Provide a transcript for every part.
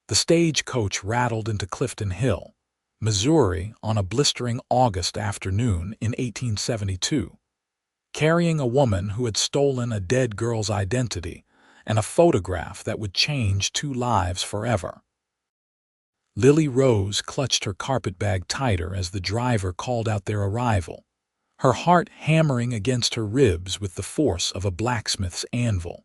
The stagecoach rattled into Clifton Hill, Missouri, on a blistering August afternoon in 1872, carrying a woman who had stolen a dead girl's identity and a photograph that would change two lives forever. Lily Rose clutched her carpetbag tighter as the driver called out their arrival, her heart hammering against her ribs with the force of a blacksmith's anvil.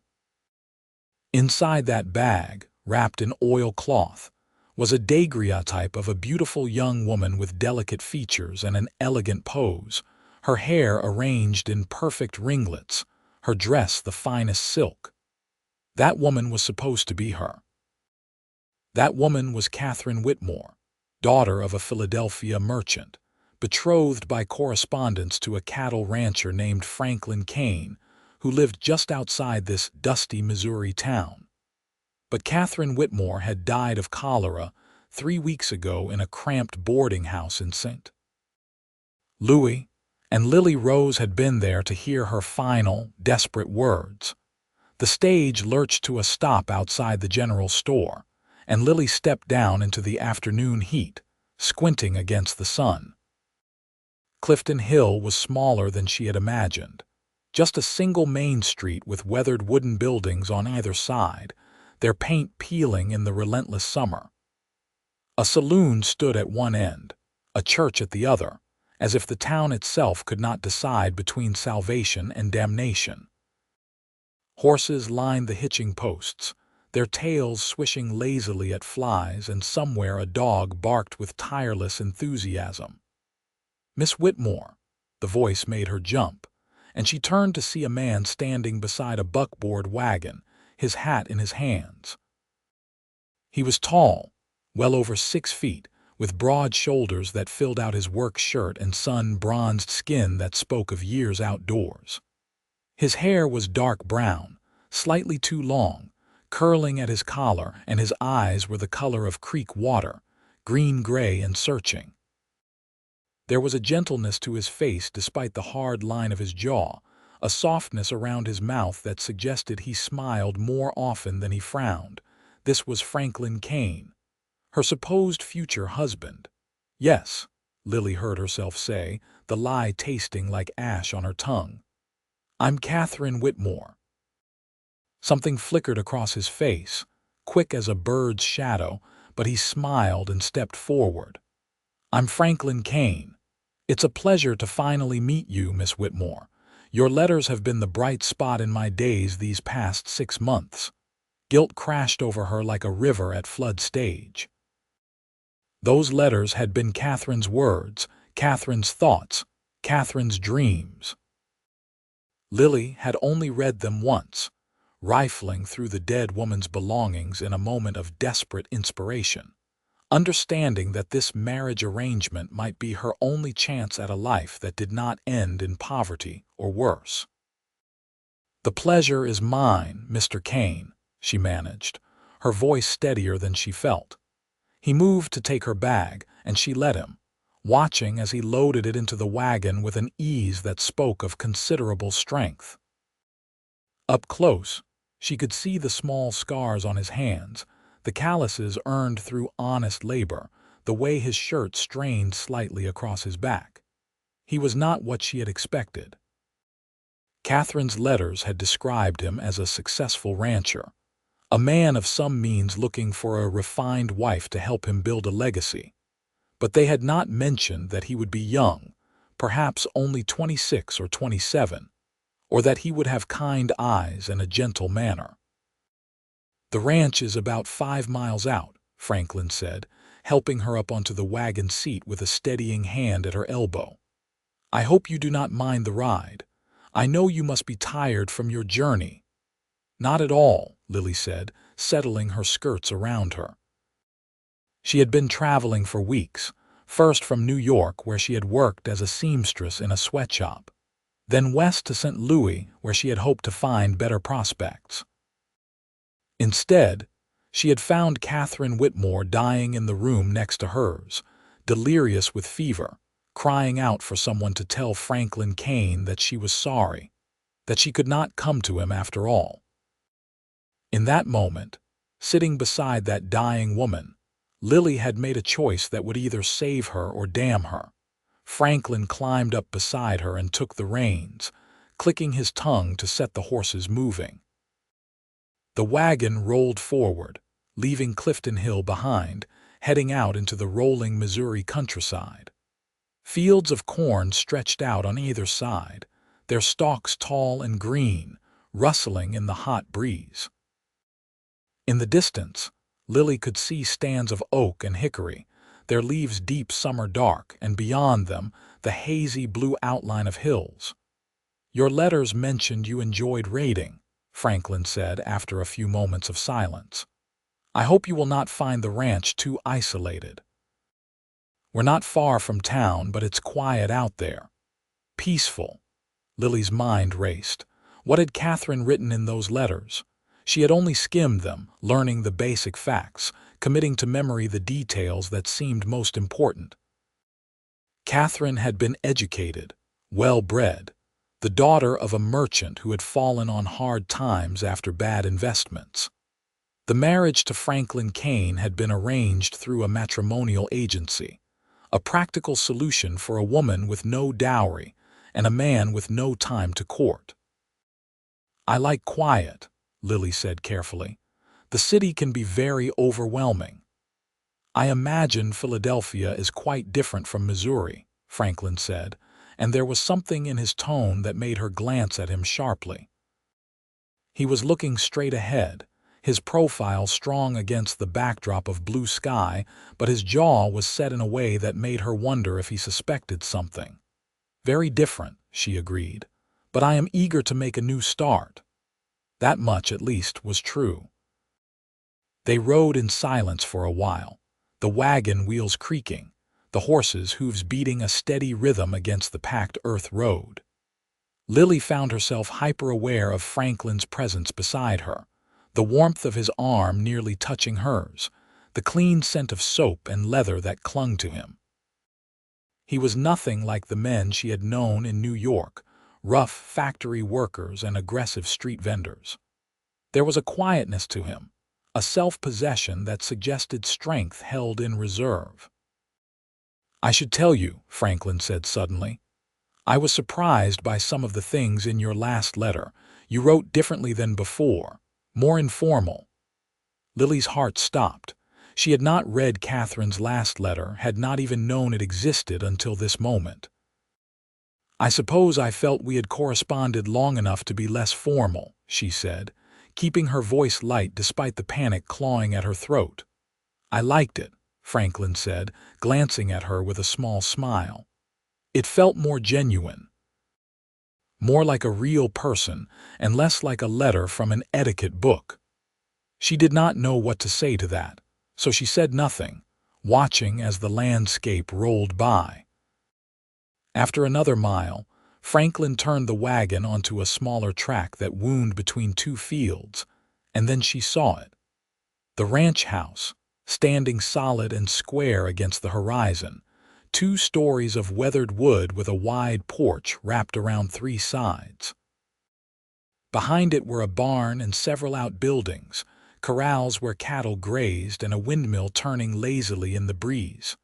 Inside that bag, wrapped in oilcloth, was a daguerreotype of a beautiful young woman with delicate features and an elegant pose, her hair arranged in perfect ringlets, her dress the finest silk. That woman was supposed to be her. That woman was Catherine Whitmore, daughter of a Philadelphia merchant, betrothed by correspondence to a cattle rancher named Franklin Kane, who lived just outside this dusty Missouri town. But Catherine Whitmore had died of cholera 3 weeks ago in a cramped boarding house in St. Louis, and Lily Rose had been there to hear her final, desperate words. The stage lurched to a stop outside the general store, and Lily stepped down into the afternoon heat, squinting against the sun. Clifton Hill was smaller than she had imagined, just a single main street with weathered wooden buildings on either side, their paint peeling in the relentless summer. A saloon stood at one end, a church at the other, as if the town itself could not decide between salvation and damnation. Horses lined the hitching posts, their tails swishing lazily at flies, and somewhere a dog barked with tireless enthusiasm. "Miss Whitmore," the voice made her jump, and she turned to see a man standing beside a buckboard wagon, his hat in his hands. He was tall, well over 6 feet, with broad shoulders that filled out his work shirt and sun-bronzed skin that spoke of years outdoors. His hair was dark brown, slightly too long, curling at his collar, and his eyes were the color of creek water, green-gray and searching. There was a gentleness to his face despite the hard line of his jaw, a softness around his mouth that suggested he smiled more often than he frowned. This was Franklin Kane, her supposed future husband. "Yes," Lily heard herself say, the lie tasting like ash on her tongue. "I'm Catherine Whitmore." Something flickered across his face, quick as a bird's shadow, but he smiled and stepped forward. "I'm Franklin Kane. It's a pleasure to finally meet you, Miss Whitmore. Your letters have been the bright spot in my days these past 6 months." Guilt crashed over her like a river at flood stage. Those letters had been Catherine's words, Catherine's thoughts, Catherine's dreams. Lily had only read them once, rifling through the dead woman's belongings in a moment of desperate inspiration, understanding that this marriage arrangement might be her only chance at a life that did not end in poverty or worse. "The pleasure is mine, Mr. Kane," she managed, her voice steadier than she felt. He moved to take her bag, and she let him, watching as he loaded it into the wagon with an ease that spoke of considerable strength. Up close, she could see the small scars on his hands, the calluses earned through honest labor, the way his shirt strained slightly across his back. He was not what she had expected. Catherine's letters had described him as a successful rancher, a man of some means looking for a refined wife to help him build a legacy. But they had not mentioned that he would be young, perhaps only 26 or 27, or that he would have kind eyes and a gentle manner. "The ranch is about 5 miles out," Franklin said, helping her up onto the wagon seat with a steadying hand at her elbow. "I hope you do not mind the ride. I know you must be tired from your journey." "Not at all," Lily said, settling her skirts around her. She had been traveling for weeks, first from New York, where she had worked as a seamstress in a sweatshop, then west to St. Louis, where she had hoped to find better prospects. Instead, she had found Catherine Whitmore dying in the room next to hers, delirious with fever, crying out for someone to tell Franklin Kane that she was sorry, that she could not come to him after all. In that moment, sitting beside that dying woman. Lily had made a choice that would either save her or damn her. Franklin climbed up beside her and took the reins, clicking his tongue to set the horses moving. The wagon rolled forward, leaving Clifton Hill behind, heading out into the rolling Missouri countryside. Fields of corn stretched out on either side, their stalks tall and green, rustling in the hot breeze. In the distance, Lily could see stands of oak and hickory, their leaves deep summer dark, and beyond them, the hazy blue outline of hills. "Your letters mentioned you enjoyed raiding," Franklin said after a few moments of silence. "I hope you will not find the ranch too isolated. We're not far from town, but it's quiet out there. Peaceful." Lily's mind raced. What had Catherine written in those letters? She had only skimmed them, learning the basic facts, committing to memory the details that seemed most important. Catherine had been educated, well-bred, the daughter of a merchant who had fallen on hard times after bad investments. The marriage to Franklin Kane had been arranged through a matrimonial agency, a practical solution for a woman with no dowry and a man with no time to court. "I like quiet," Lily said carefully. "The city can be very overwhelming." "I imagine Philadelphia is quite different from Missouri," Franklin said, and there was something in his tone that made her glance at him sharply. He was looking straight ahead, his profile strong against the backdrop of blue sky, but his jaw was set in a way that made her wonder if he suspected something. "Very different," she agreed, "but I am eager to make a new start." That much, at least, was true. They rode in silence for a while, the wagon wheels creaking, the horses' hooves beating a steady rhythm against the packed earth road. Lily found herself hyper-aware of Franklin's presence beside her, the warmth of his arm nearly touching hers, the clean scent of soap and leather that clung to him. He was nothing like the men she had known in New York, rough factory workers and aggressive street vendors. There was a quietness to him, a self-possession that suggested strength held in reserve. "I should tell you," Franklin said suddenly. "I was surprised by some of the things in your last letter. You wrote differently than before, more informal." Lily's heart stopped. She had not read Catherine's last letter, had not even known it existed until this moment. "I suppose I felt we had corresponded long enough to be less formal," she said, keeping her voice light despite the panic clawing at her throat. "I liked it," Franklin said, glancing at her with a small smile. "It felt more genuine, more like a real person, and less like a letter from an etiquette book." She did not know what to say to that, so she said nothing, watching as the landscape rolled by. After another mile, Franklin turned the wagon onto a smaller track that wound between two fields, and then she saw it. The ranch house, standing solid and square against the horizon, 2 stories of weathered wood with a wide porch wrapped around 3 sides. Behind it were a barn and several outbuildings, corrals where cattle grazed and a windmill turning lazily in the breeze.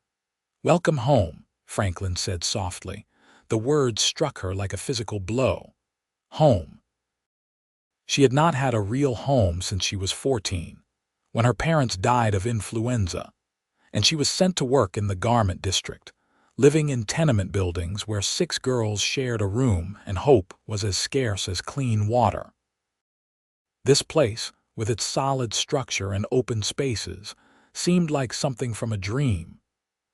"Welcome home," Franklin said softly. The words struck her like a physical blow. Home. She had not had a real home since she was 14, when her parents died of influenza, and she was sent to work in the garment district, living in tenement buildings where 6 girls shared a room and hope was as scarce as clean water. This place, with its solid structure and open spaces, seemed like something from a dream.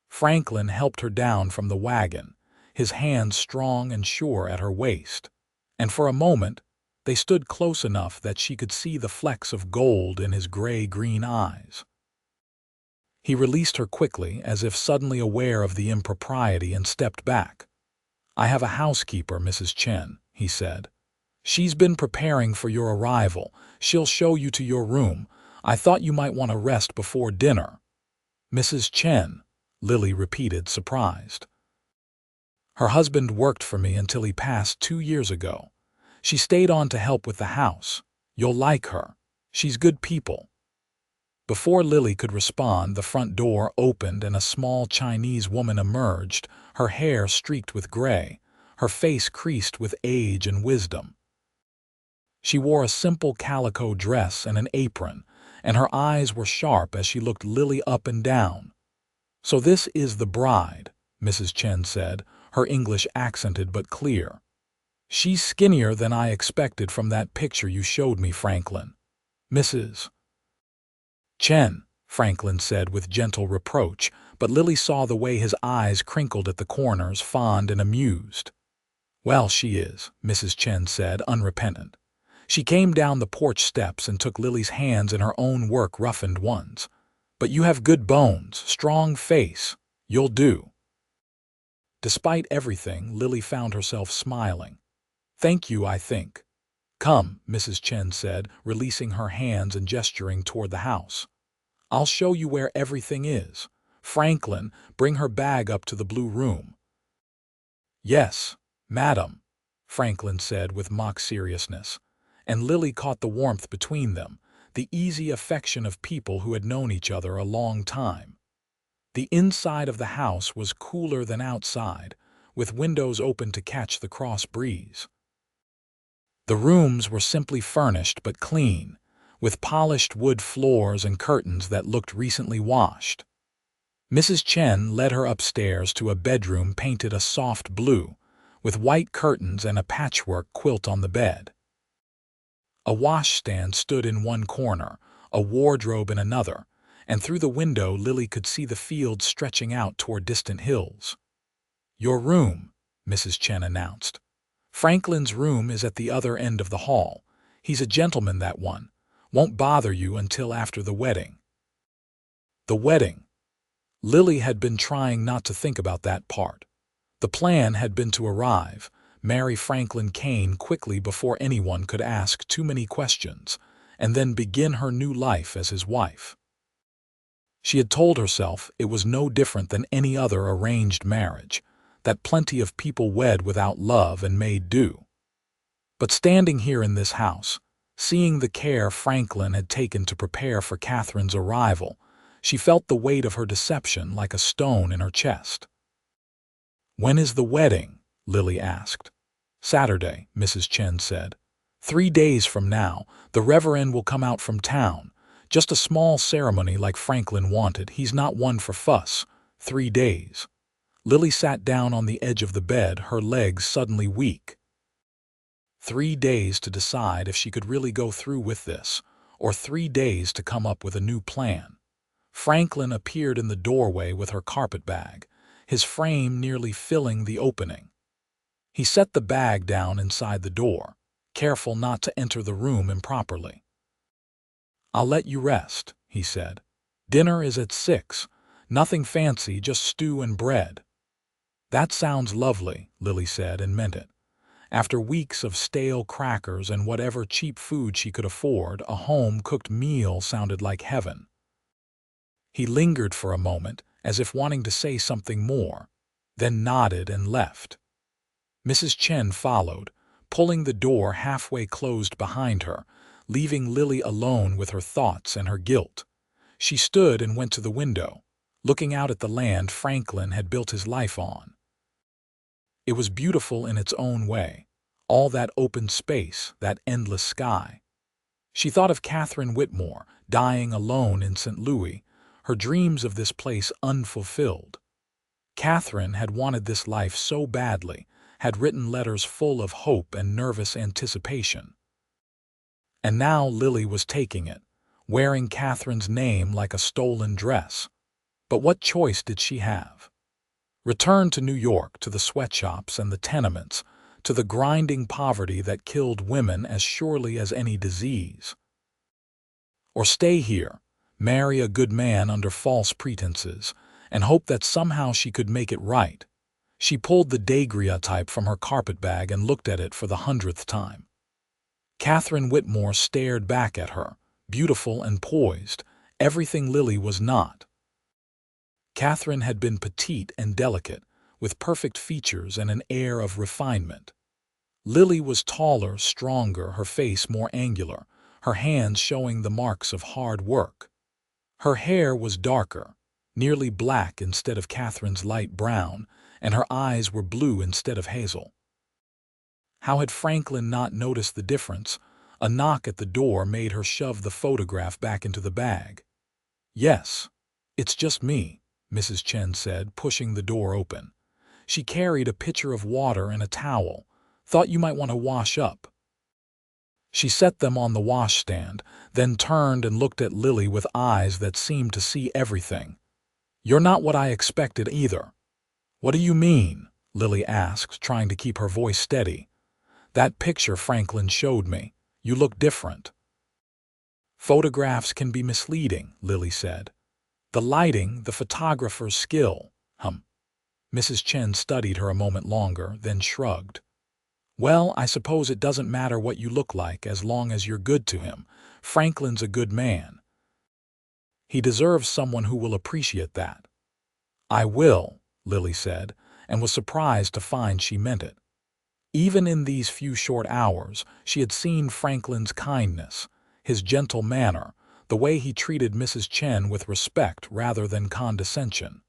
Franklin helped her down from the wagon, his hands strong and sure at her waist, and for a moment they stood close enough that she could see the flecks of gold in his gray-green eyes. He released her quickly, as if suddenly aware of the impropriety, and stepped back. "I have a housekeeper, Mrs. Chen," he said. "She's been preparing for your arrival. She'll show you to your room. I thought you might want to rest before dinner." "Mrs. Chen," Lily repeated, surprised. "Her husband worked for me until he passed 2 years ago. She stayed on to help with the house. You'll like her. She's good people." Before Lily could respond, the front door opened and a small Chinese woman emerged, her hair streaked with gray, her face creased with age and wisdom. She wore a simple calico dress and an apron, and her eyes were sharp as she looked Lily up and down. "So this is the bride," Mrs. Chen said, her English accented but clear. "She's skinnier than I expected from that picture you showed me, Franklin." "Mrs. Chen," Franklin said with gentle reproach, but Lily saw the way his eyes crinkled at the corners, fond and amused. "Well, she is," Mrs. Chen said, unrepentant. She came down the porch steps and took Lily's hands in her own work-roughened ones. "But you have good bones, strong face. You'll do." Despite everything, Lily found herself smiling. "Thank you, I think." "Come," Mrs. Chen said, releasing her hands and gesturing toward the house. "I'll show you where everything is. Franklin, bring her bag up to the blue room." "Yes, madam," Franklin said with mock seriousness, and Lily caught the warmth between them, the easy affection of people who had known each other a long time. The inside of the house was cooler than outside, with windows open to catch the cross breeze. The rooms were simply furnished but clean, with polished wood floors and curtains that looked recently washed. Mrs. Chen led her upstairs to a bedroom painted a soft blue, with white curtains and a patchwork quilt on the bed. A washstand stood in one corner, a wardrobe in another, and through the window Lily could see the fields stretching out toward distant hills. "Your room," Mrs. Chen announced. "Franklin's room is at the other end of the hall. He's a gentleman, that one. Won't bother you until after the wedding." The wedding. Lily had been trying not to think about that part. The plan had been to arrive, marry Franklin Kane quickly before anyone could ask too many questions, and then begin her new life as his wife. She had told herself it was no different than any other arranged marriage, that plenty of people wed without love and made do. But standing here in this house, seeing the care Franklin had taken to prepare for Catherine's arrival, she felt the weight of her deception like a stone in her chest. "When is the wedding?" Lily asked. "Saturday," Mrs. Chen said. 3 days from now, the Reverend will come out from town. Just a small ceremony like Franklin wanted. He's not one for fuss. 3 days. Lily sat down on the edge of the bed, her legs suddenly weak. 3 days to decide if she could really go through with this, or 3 days to come up with a new plan. Franklin appeared in the doorway with her carpet bag, his frame nearly filling the opening. He set the bag down inside the door, careful not to enter the room improperly. "I'll let you rest," he said. "Dinner is at 6. Nothing fancy, just stew and bread." "That sounds lovely," Lily said, and meant it. After weeks of stale crackers and whatever cheap food she could afford, a home-cooked meal sounded like heaven. He lingered for a moment, as if wanting to say something more, then nodded and left. Mrs. Chen followed, pulling the door halfway closed behind her, leaving Lily alone with her thoughts and her guilt. She stood and went to the window, looking out at the land Franklin had built his life on. It was beautiful in its own way, all that open space, that endless sky. She thought of Catherine Whitmore, dying alone in St. Louis, her dreams of this place unfulfilled. Catherine had wanted this life so badly, had written letters full of hope and nervous anticipation. And now Lily was taking it, wearing Catherine's name like a stolen dress. But what choice did she have? Return to New York, to the sweatshops and the tenements, to the grinding poverty that killed women as surely as any disease. Or stay here, marry a good man under false pretenses, and hope that somehow she could make it right. She pulled the daguerreotype from her carpet bag and looked at it for the 100th time. Catherine Whitmore stared back at her, beautiful and poised, everything Lily was not. Catherine had been petite and delicate, with perfect features and an air of refinement. Lily was taller, stronger, her face more angular, her hands showing the marks of hard work. Her hair was darker, nearly black instead of Catherine's light brown, and her eyes were blue instead of hazel. How had Franklin not noticed the difference? A knock at the door made her shove the photograph back into the bag. "Yes, it's just me," Mrs. Chen said, pushing the door open. She carried a pitcher of water and a towel. "Thought you might want to wash up." She set them on the washstand, then turned and looked at Lily with eyes that seemed to see everything. "You're not what I expected either." "What do you mean?" Lily asked, trying to keep her voice steady. "That picture Franklin showed me. You look different." "Photographs can be misleading," Lily said. "The lighting, the photographer's skill." Mrs. Chen studied her a moment longer, then shrugged. "Well, I suppose it doesn't matter what you look like as long as you're good to him. Franklin's a good man. He deserves someone who will appreciate that." "I will," Lily said, and was surprised to find she meant it. Even in these few short hours, she had seen Franklin's kindness, his gentle manner, the way he treated Mrs. Chen with respect rather than condescension.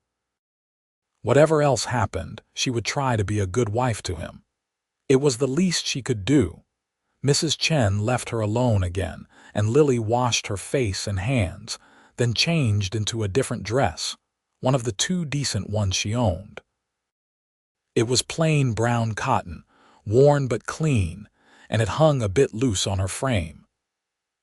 Whatever else happened, she would try to be a good wife to him. It was the least she could do. Mrs. Chen left her alone again, and Lily washed her face and hands, then changed into a different dress, one of the 2 decent ones she owned. It was plain brown cotton, worn but clean, and it hung a bit loose on her frame.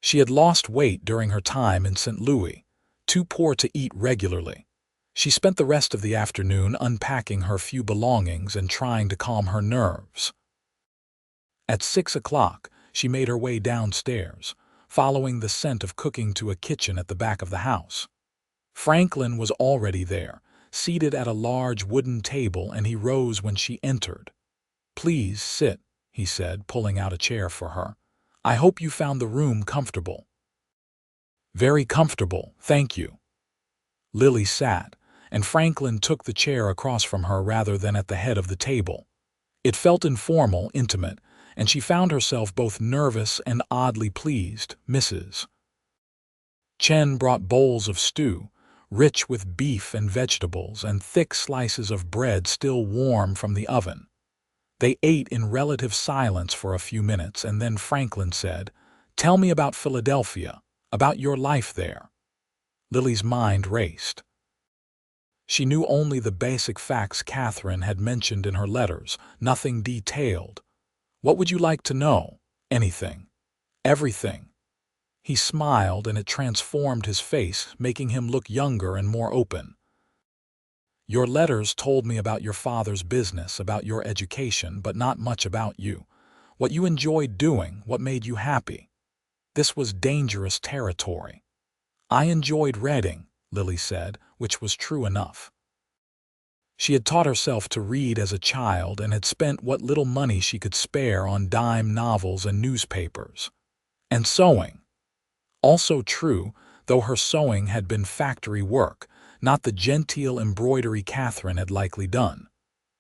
She had lost weight during her time in St. Louis, too poor to eat regularly. She spent the rest of the afternoon unpacking her few belongings and trying to calm her nerves. At 6 o'clock, she made her way downstairs, following the scent of cooking to a kitchen at the back of the house. Franklin was already there, seated at a large wooden table, and he rose when she entered. "Please sit," he said, pulling out a chair for her. "I hope you found the room comfortable." "Very comfortable, thank you." Lily sat, and Franklin took the chair across from her rather than at the head of the table. It felt informal, intimate, and she found herself both nervous and oddly pleased. Mrs. Chen brought bowls of stew, rich with beef and vegetables, and thick slices of bread still warm from the oven. They ate in relative silence for a few minutes, and then Franklin said, "Tell me about Philadelphia, about your life there." Lily's mind raced. She knew only the basic facts Catherine had mentioned in her letters, nothing detailed. "What would you like to know?" "Anything. Everything." He smiled, and it transformed his face, making him look younger and more open. "Your letters told me about your father's business, about your education, but not much about you. What you enjoyed doing, what made you happy." This was dangerous territory. "I enjoyed reading," Lily said, which was true enough. She had taught herself to read as a child and had spent what little money she could spare on dime novels and newspapers. And sewing. Also true, though her sewing had been factory work, not the genteel embroidery Catherine had likely done.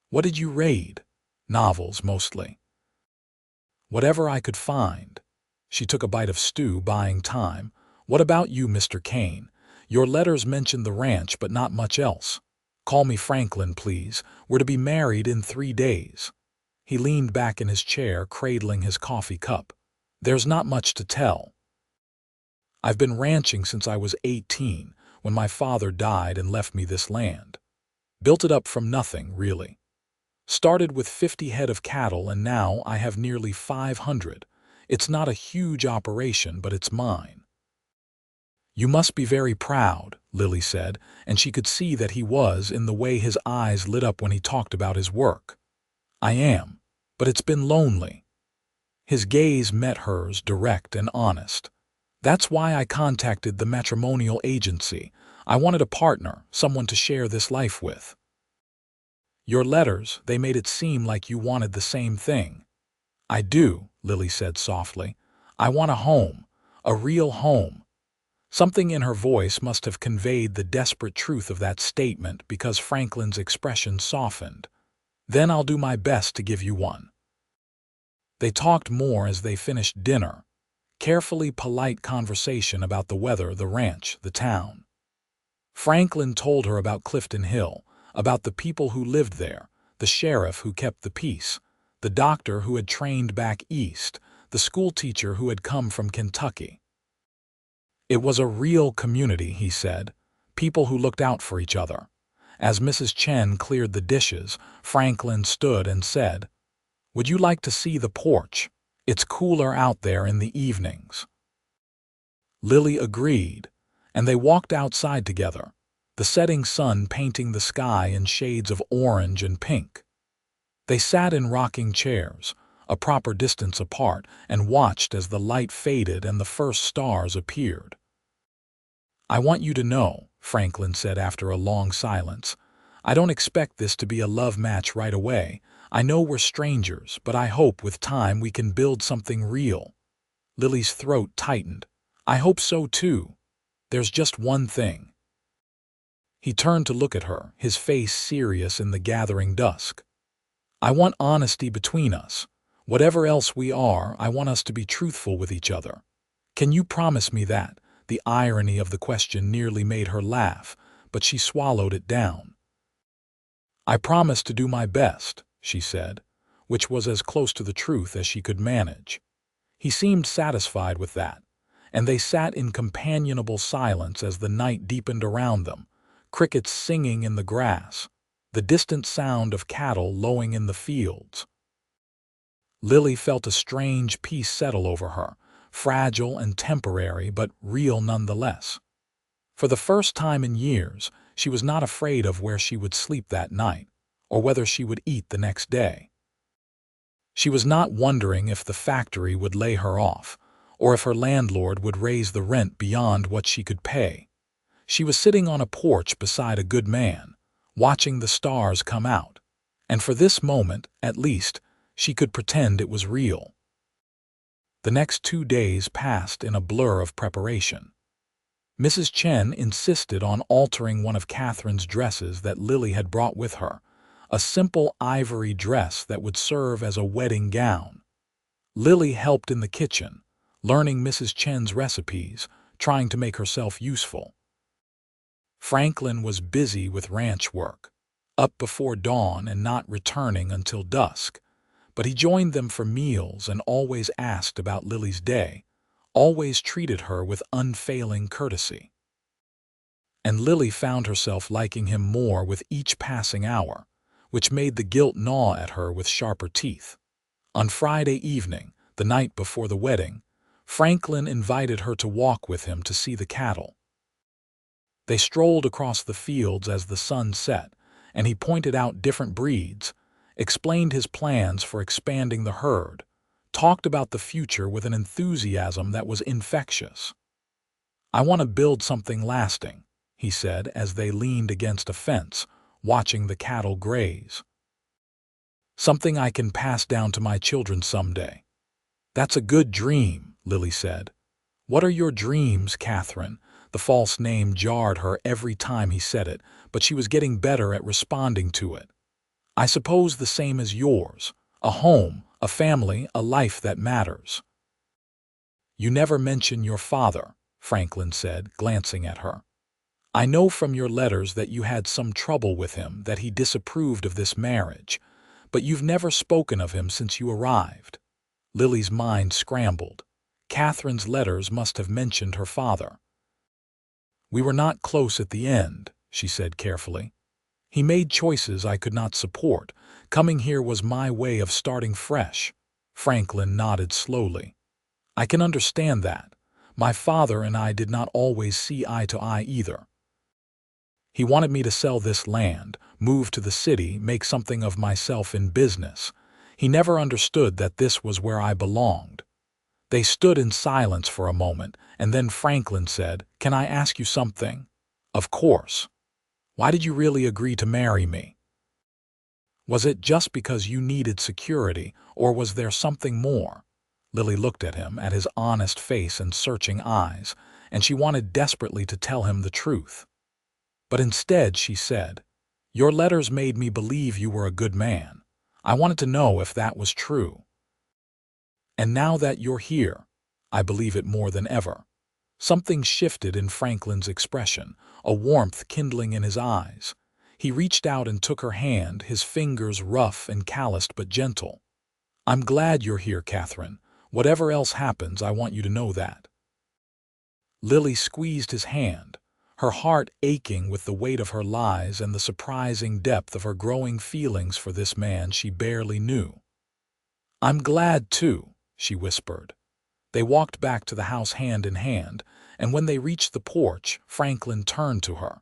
"What did you read?" "Novels, mostly." "Whatever I could find." She took a bite of stew, buying time. "What about you, Mr. Kane? Your letters mentioned the ranch, but not much else." "Call me Franklin, please. We're to be married in 3 days." He leaned back in his chair, cradling his coffee cup. "There's not much to tell. I've been ranching since I was 18, when my father died and left me this land. Built it up from nothing, really. Started with 50 head of cattle, and now I have nearly 500. It's not a huge operation, but it's mine." "You must be very proud," Lily said, and she could see that he was in the way his eyes lit up when he talked about his work. "I am, but it's been lonely." His gaze met hers, direct and honest. "That's why I contacted the matrimonial agency. I wanted a partner, someone to share this life with." "Your letters, they made it seem like you wanted the same thing." "I do," Lily said softly. "I want a home, a real home." Something in her voice must have conveyed the desperate truth of that statement, because Franklin's expression softened. "Then I'll do my best to give you one." They talked more as they finished dinner. Carefully polite conversation about the weather, the ranch, the town. Franklin told her about Clifton Hill, about the people who lived there, the sheriff who kept the peace, the doctor who had trained back east, the schoolteacher who had come from Kentucky. It was a real community, he said, people who looked out for each other. As Mrs. Chen cleared the dishes, Franklin stood and said, "Would you like to see the porch? It's cooler out there in the evenings." Lily agreed, and they walked outside together, the setting sun painting the sky in shades of orange and pink. They sat in rocking chairs, a proper distance apart, and watched as the light faded and the first stars appeared. "I want you to know," Franklin said after a long silence, "I don't expect this to be a love match right away. I know we're strangers, but I hope with time we can build something real." Lily's throat tightened. "I hope so too. There's just one thing." He turned to look at her, his face serious in the gathering dusk. "I want honesty between us. Whatever else we are, I want us to be truthful with each other. Can you promise me that?" The irony of the question nearly made her laugh, but she swallowed it down. "I promise to do my best," she said, which was as close to the truth as she could manage. He seemed satisfied with that, and they sat in companionable silence as the night deepened around them, crickets singing in the grass, the distant sound of cattle lowing in the fields. Lily felt a strange peace settle over her, fragile and temporary but real nonetheless. For the first time in years, she was not afraid of where she would sleep that night, or whether she would eat the next day. She was not wondering if the factory would lay her off, or if her landlord would raise the rent beyond what she could pay. She was sitting on a porch beside a good man, watching the stars come out, and for this moment, at least, she could pretend it was real. The next 2 days passed in a blur of preparation. Mrs. Chen insisted on altering one of Catherine's dresses that Lily had brought with her, a simple ivory dress that would serve as a wedding gown. Lily helped in the kitchen, learning Mrs. Chen's recipes, trying to make herself useful. Franklin was busy with ranch work, up before dawn and not returning until dusk, but he joined them for meals and always asked about Lily's day, always treated her with unfailing courtesy. And Lily found herself liking him more with each passing hour, which made the guilt gnaw at her with sharper teeth. On Friday evening, the night before the wedding, Franklin invited her to walk with him to see the cattle. They strolled across the fields as the sun set, and he pointed out different breeds, explained his plans for expanding the herd, talked about the future with an enthusiasm that was infectious. "I want to build something lasting," he said as they leaned against a fence, watching the cattle graze. "Something I can pass down to my children someday." "That's a good dream," Lily said. "What are your dreams, Catherine?" The false name jarred her every time he said it, but she was getting better at responding to it. "I suppose the same as yours. A home, a family, a life that matters." "You never mention your father," Franklin said, glancing at her. "I know from your letters that you had some trouble with him, that he disapproved of this marriage, but you've never spoken of him since you arrived." Lily's mind scrambled. Catherine's letters must have mentioned her father. "We were not close at the end," she said carefully. "He made choices I could not support. Coming here was my way of starting fresh." Franklin nodded slowly. "I can understand that. My father and I did not always see eye to eye either. He wanted me to sell this land, move to the city, make something of myself in business. He never understood that this was where I belonged." They stood in silence for a moment, and then Franklin said, "Can I ask you something?" "Of course." "Why did you really agree to marry me? Was it just because you needed security, or was there something more?" Lily looked at him, at his honest face and searching eyes, and she wanted desperately to tell him the truth. But instead she said, "Your letters made me believe you were a good man. I wanted to know if that was true. And now that you're here, I believe it more than ever." Something shifted in Franklin's expression, a warmth kindling in his eyes. He reached out and took her hand, his fingers rough and calloused but gentle. "I'm glad you're here, Catherine. Whatever else happens, I want you to know that." Lily squeezed his hand, her heart aching with the weight of her lies and the surprising depth of her growing feelings for this man she barely knew. "I'm glad, too," she whispered. They walked back to the house hand in hand, and when they reached the porch, Franklin turned to her.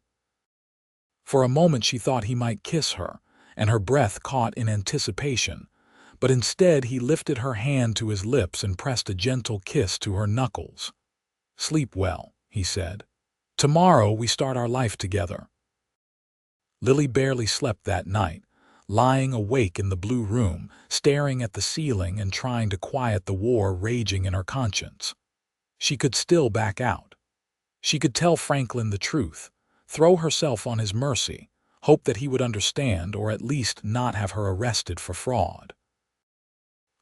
For a moment she thought he might kiss her, and her breath caught in anticipation, but instead he lifted her hand to his lips and pressed a gentle kiss to her knuckles. "Sleep well," he said. "Tomorrow we start our life together." Lily barely slept that night, lying awake in the blue room, staring at the ceiling and trying to quiet the war raging in her conscience. She could still back out. She could tell Franklin the truth, throw herself on his mercy, hope that he would understand or at least not have her arrested for fraud.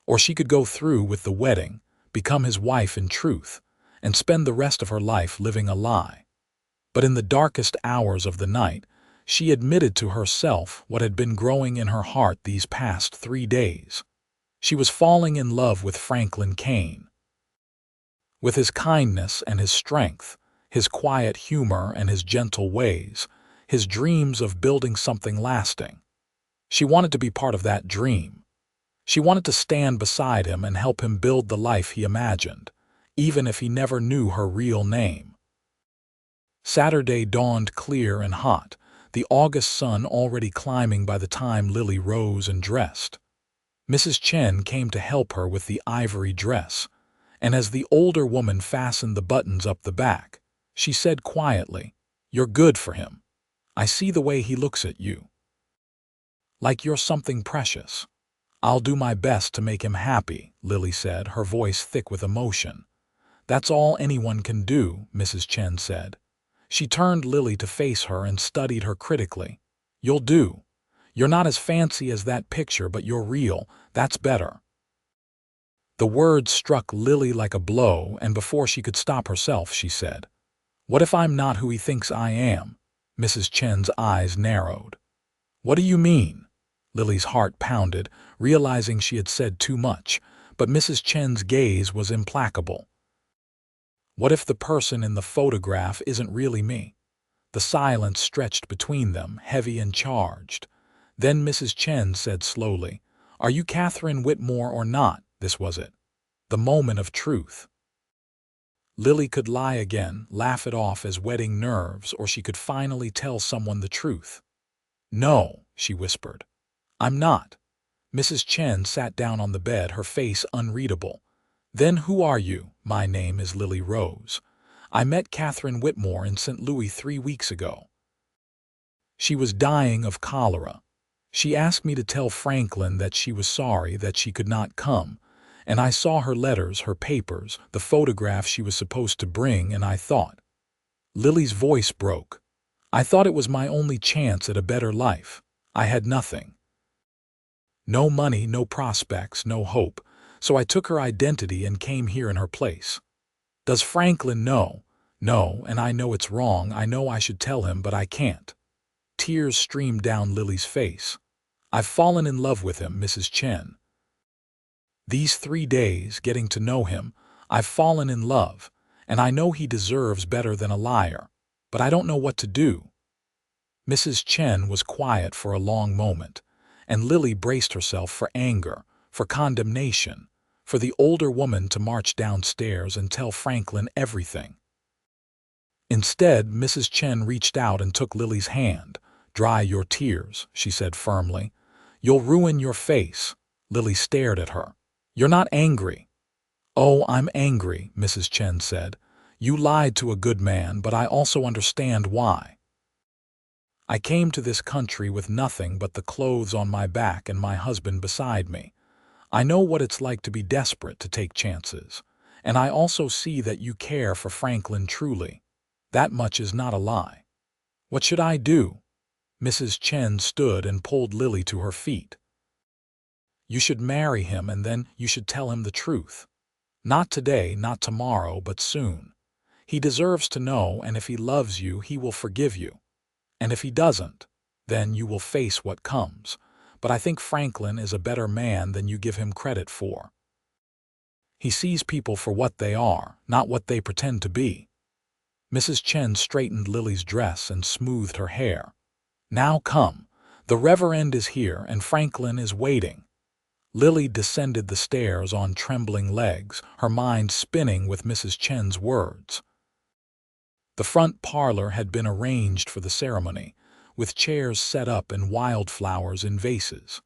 Or she could go through with the wedding, become his wife in truth, and spend the rest of her life living a lie. But in the darkest hours of the night, she admitted to herself what had been growing in her heart these past 3 days. She was falling in love with Franklin Kane. With his kindness and his strength, his quiet humor and his gentle ways, his dreams of building something lasting. She wanted to be part of that dream. She wanted to stand beside him and help him build the life he imagined, even if he never knew her real name. Saturday dawned clear and hot, the August sun already climbing by the time Lily rose and dressed. Mrs. Chen came to help her with the ivory dress, and as the older woman fastened the buttons up the back, she said quietly, "You're good for him. I see the way he looks at you. Like you're something precious." "I'll do my best to make him happy," Lily said, her voice thick with emotion. "That's all anyone can do," Mrs. Chen said. She turned Lily to face her and studied her critically. "You'll do. You're not as fancy as that picture, but you're real. That's better." The words struck Lily like a blow, and before she could stop herself, she said, "What if I'm not who he thinks I am?" Mrs. Chen's eyes narrowed. "What do you mean?" Lily's heart pounded, realizing she had said too much, but Mrs. Chen's gaze was implacable. "What if the person in the photograph isn't really me?" The silence stretched between them, heavy and charged. Then Mrs. Chen said slowly, "Are you Catherine Whitmore or not?" This was it. The moment of truth. Lily could lie again, laugh it off as wedding nerves, or she could finally tell someone the truth. "No," she whispered. "I'm not." Mrs. Chen sat down on the bed, her face unreadable. "Then who are you?" "My name is Lily Rose. I met Catherine Whitmore in St. Louis 3 weeks ago. She was dying of cholera. She asked me to tell Franklin that she was sorry that she could not come, and I saw her letters, her papers, the photograph she was supposed to bring, and I thought—" Lily's voice broke. "I thought it was my only chance at a better life. I had nothing. No money, no prospects, no hope, so I took her identity and came here in her place. Does Franklin know? No, and I know it's wrong. I know I should tell him, but I can't." Tears streamed down Lily's face. "I've fallen in love with him, Mrs. Chen. These 3 days, getting to know him, I've fallen in love, and I know he deserves better than a liar, but I don't know what to do." Mrs. Chen was quiet for a long moment, and Lily braced herself for anger, for condemnation, for the older woman to march downstairs and tell Franklin everything. Instead, Mrs. Chen reached out and took Lily's hand. "Dry your tears," she said firmly. "You'll ruin your face." Lily stared at her. "You're not angry." "Oh, I'm angry," Mrs. Chen said. "You lied to a good man, but I also understand why. I came to this country with nothing but the clothes on my back and my husband beside me. I know what it's like to be desperate, to take chances. And I also see that you care for Franklin truly. That much is not a lie. What should I do?" Mrs. Chen stood and pulled Lily to her feet. "You should marry him, and then you should tell him the truth. Not today, not tomorrow, but soon. He deserves to know, and if he loves you, he will forgive you. And if he doesn't, then you will face what comes. But I think Franklin is a better man than you give him credit for. He sees people for what they are, not what they pretend to be. Mrs. Chen straightened Lily's dress and smoothed her hair. Now come. The Reverend is here, and Franklin is waiting. Lily descended the stairs on trembling legs, her mind spinning with Mrs. Chen's words. The front parlor had been arranged for the ceremony, with chairs set up and wildflowers in vases.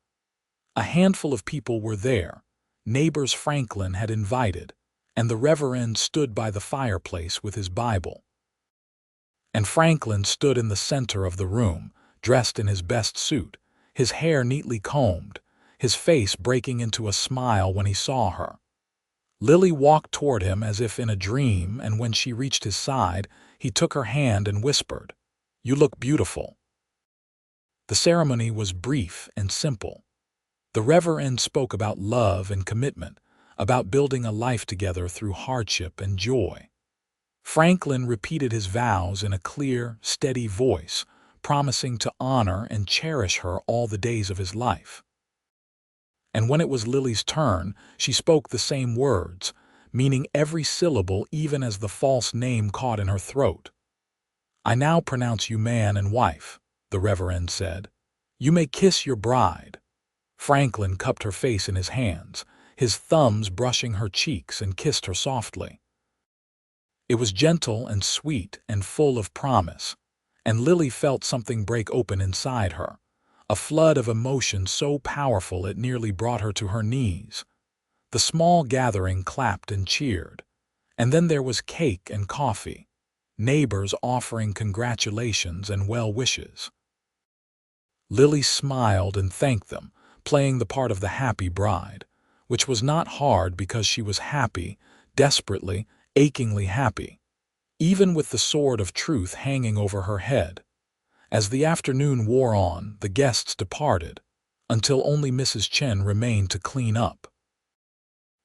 A handful of people were there, neighbors Franklin had invited, and the Reverend stood by the fireplace with his Bible. And Franklin stood in the center of the room, dressed in his best suit, his hair neatly combed, his face breaking into a smile when he saw her. Lily walked toward him as if in a dream, and when she reached his side, he took her hand and whispered, "You look beautiful." The ceremony was brief and simple. The Reverend spoke about love and commitment, about building a life together through hardship and joy. Franklin repeated his vows in a clear, steady voice, promising to honor and cherish her all the days of his life. And when it was Lily's turn, she spoke the same words, meaning every syllable even as the false name caught in her throat. "I now pronounce you man and wife," the Reverend said. "You may kiss your bride." Franklin cupped her face in his hands, his thumbs brushing her cheeks, and kissed her softly. It was gentle and sweet and full of promise, and Lily felt something break open inside her, a flood of emotion so powerful it nearly brought her to her knees. The small gathering clapped and cheered, and then there was cake and coffee, neighbors offering congratulations and well wishes. Lily smiled and thanked them, playing the part of the happy bride, which was not hard because she was happy, desperately, achingly happy, even with the sword of truth hanging over her head. As the afternoon wore on, the guests departed, until only Mrs. Chen remained to clean up.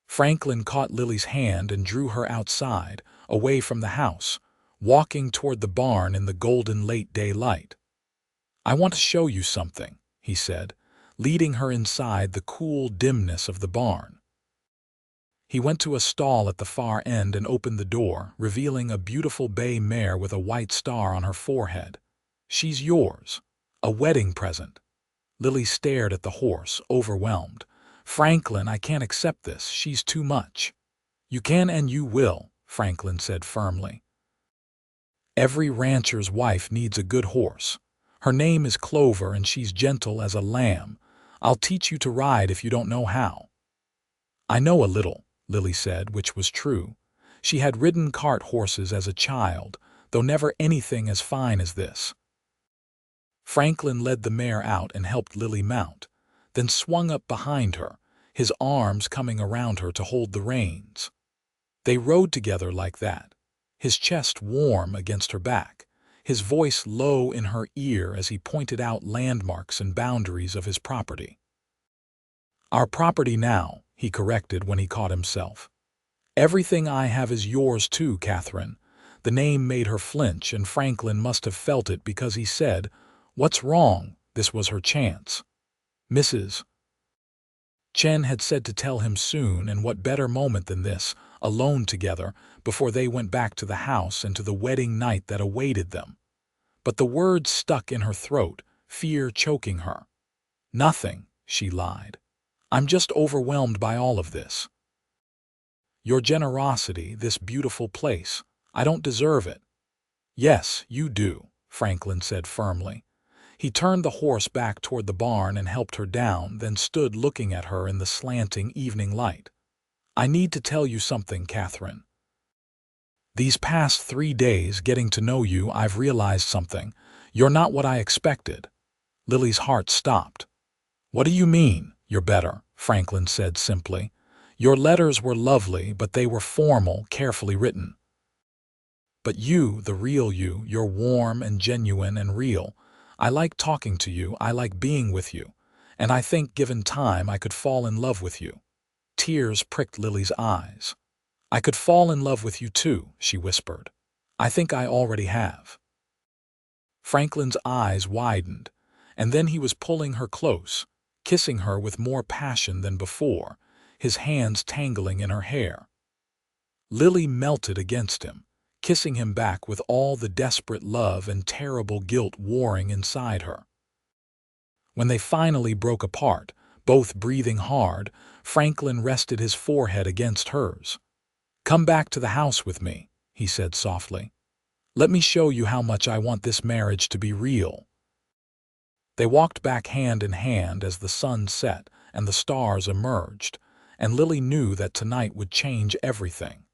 Franklin caught Lily's hand and drew her outside, away from the house, walking toward the barn in the golden late-day light. "I want to show you something," he said, leading her inside the cool dimness of the barn. He went to a stall at the far end and opened the door, revealing a beautiful bay mare with a white star on her forehead. "She's yours. A wedding present." Lily stared at the horse, overwhelmed. "Franklin, I can't accept this. She's too much." "You can and you will," Franklin said firmly. "Every rancher's wife needs a good horse. Her name is Clover, and she's gentle as a lamb. I'll teach you to ride if you don't know how." "I know a little," Lily said, which was true. She had ridden cart horses as a child, though never anything as fine as this. Franklin led the mare out and helped Lily mount, then swung up behind her, his arms coming around her to hold the reins. They rode together like that, his chest warm against her back, his voice low in her ear as he pointed out landmarks and boundaries of his property. "Our property now," he corrected when he caught himself. "Everything I have is yours too, Catherine." The name made her flinch, and Franklin must have felt it because he said, "What's wrong?" This was her chance. Mrs. Chen had said to tell him soon, and what better moment than this, alone together, before they went back to the house and to the wedding night that awaited them. But the words stuck in her throat, fear choking her. "Nothing," she lied. "I'm just overwhelmed by all of this. Your generosity, this beautiful place. I don't deserve it." "Yes, you do," Franklin said firmly. He turned the horse back toward the barn and helped her down, then stood looking at her in the slanting evening light. "I need to tell you something, Catherine. These past 3 days, getting to know you, I've realized something. You're not what I expected." Lily's heart stopped. "What do you mean, you're better?" Franklin said simply. "Your letters were lovely, but they were formal, carefully written. But you, the real you, you're warm and genuine and real. I like talking to you, I like being with you, and I think, given time, I could fall in love with you." Tears pricked Lily's eyes. "I could fall in love with you too," she whispered. I think I already have. Franklin's eyes widened, and then he was pulling her close, kissing her with more passion than before, his hands tangling in her hair. Lily melted against him, kissing him back with all the desperate love and terrible guilt warring inside her. When they finally broke apart, both breathing hard, Franklin rested his forehead against hers. "Come back to the house with me," he said softly. "Let me show you how much I want this marriage to be real." They walked back hand in hand as the sun set and the stars emerged, and Lily knew that tonight would change everything.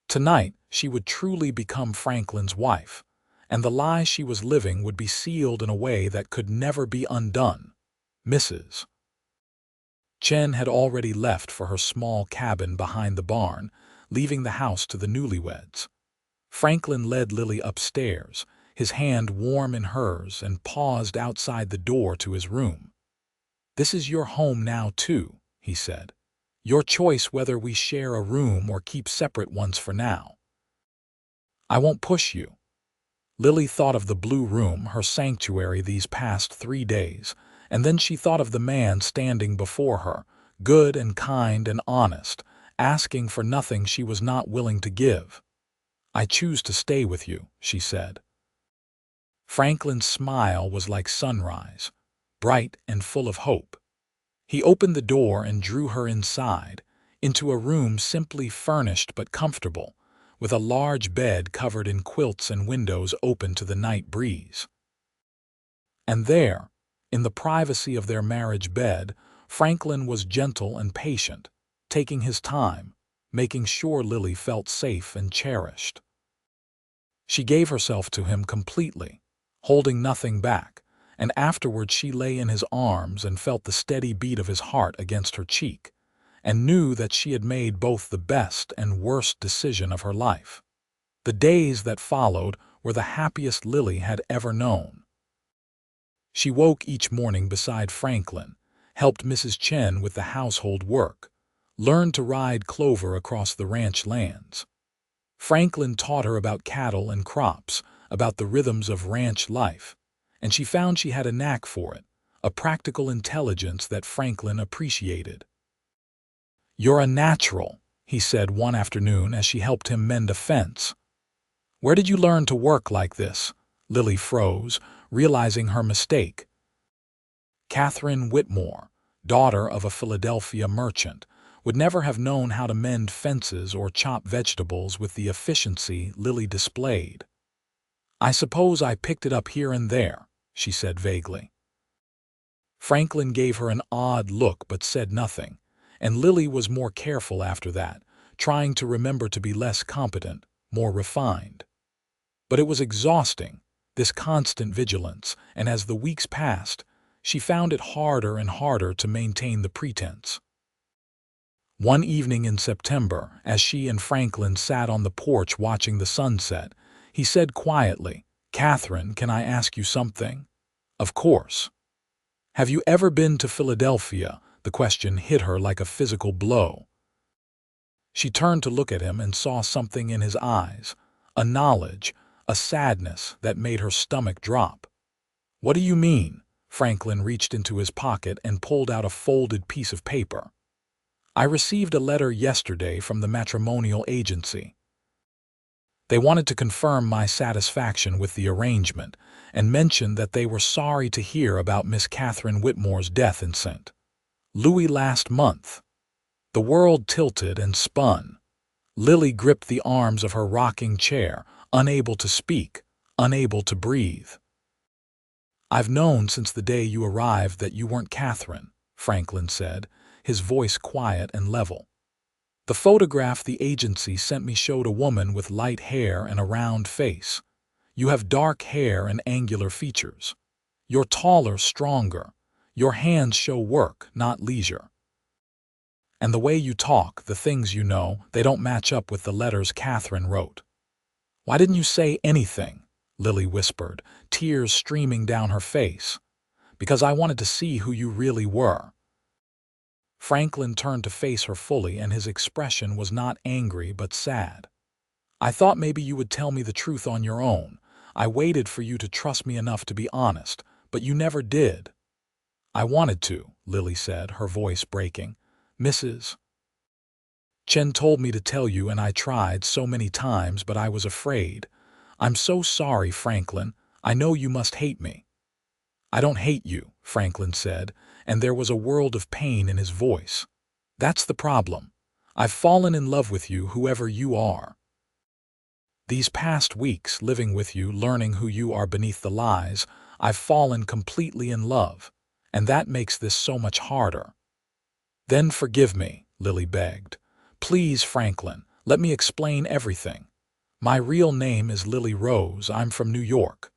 Tonight, she would truly become Franklin's wife, and the lie she was living would be sealed in a way that could never be undone. Mrs. Chen had already left for her small cabin behind the barn, leaving the house to the newlyweds. Franklin led Lily upstairs, his hand warm in hers, and paused outside the door to his room. "This is your home now, too," he said. "Your choice whether we share a room or keep separate ones for now. I won't push you." Lily thought of the blue room, her sanctuary these past 3 days, and then she thought of the man standing before her, good and kind and honest, asking for nothing she was not willing to give. "I choose to stay with you," she said. Franklin's smile was like sunrise, bright and full of hope. He opened the door and drew her inside, into a room simply furnished but comfortable, with a large bed covered in quilts and windows open to the night breeze. And there, in the privacy of their marriage bed, Franklin was gentle and patient, taking his time, making sure Lily felt safe and cherished. She gave herself to him completely, holding nothing back, and afterward she lay in his arms and felt the steady beat of his heart against her cheek, and knew that she had made both the best and worst decision of her life. The days that followed were the happiest Lily had ever known. She woke each morning beside Franklin, helped Mrs. Chen with the household work, learned to ride Clover across the ranch lands. Franklin taught her about cattle and crops, about the rhythms of ranch life, and she found she had a knack for it, a practical intelligence that Franklin appreciated. "You're a natural," he said one afternoon as she helped him mend a fence. "Where did you learn to work like this?" Lily froze, realizing her mistake. Catherine Whitmore, daughter of a Philadelphia merchant, would never have known how to mend fences or chop vegetables with the efficiency Lily displayed. "I suppose I picked it up here and there," she said vaguely. Franklin gave her an odd look but said nothing, and Lily was more careful after that, trying to remember to be less competent, more refined. But it was exhausting, this constant vigilance, and as the weeks passed, she found it harder and harder to maintain the pretense. One evening in September, as she and Franklin sat on the porch watching the sunset, he said quietly, "Catherine, can I ask you something?" "Of course." "Have you ever been to Philadelphia?" The question hit her like a physical blow. She turned to look at him and saw something in his eyes, a knowledge, a sadness that made her stomach drop. "What do you mean?" Franklin reached into his pocket and pulled out a folded piece of paper. "I received a letter yesterday from the matrimonial agency. They wanted to confirm my satisfaction with the arrangement and mentioned that they were sorry to hear about Miss Catherine Whitmore's death in St. Louis last month." The world tilted and spun. Lily gripped the arms of her rocking chair, unable to speak, unable to breathe. "I've known since the day you arrived that you weren't Catherine," Franklin said, his voice quiet and level. "The photograph the agency sent me showed a woman with light hair and a round face. You have dark hair and angular features. You're taller, stronger. Your hands show work, not leisure. And the way you talk, the things you know, they don't match up with the letters Catherine wrote." "Why didn't you say anything?" Lily whispered, tears streaming down her face. "Because I wanted to see who you really were." Franklin turned to face her fully, and his expression was not angry but sad. I thought maybe you would tell me the truth on your own. I waited for you to trust me enough to be honest, but you never did." "I wanted to," Lily said, her voice breaking. "Mrs. Chen told me to tell you, and I tried so many times, but I was afraid. I'm so sorry, Franklin. I know you must hate me." "I don't hate you," Franklin said, and there was a world of pain in his voice. "That's the problem. I've fallen in love with you, whoever you are. These past weeks, living with you, learning who you are beneath the lies, I've fallen completely in love, and that makes this so much harder." "Then forgive me," Lily begged. "Please, Franklin, let me explain everything. My real name is Lily Rose. I'm from New York.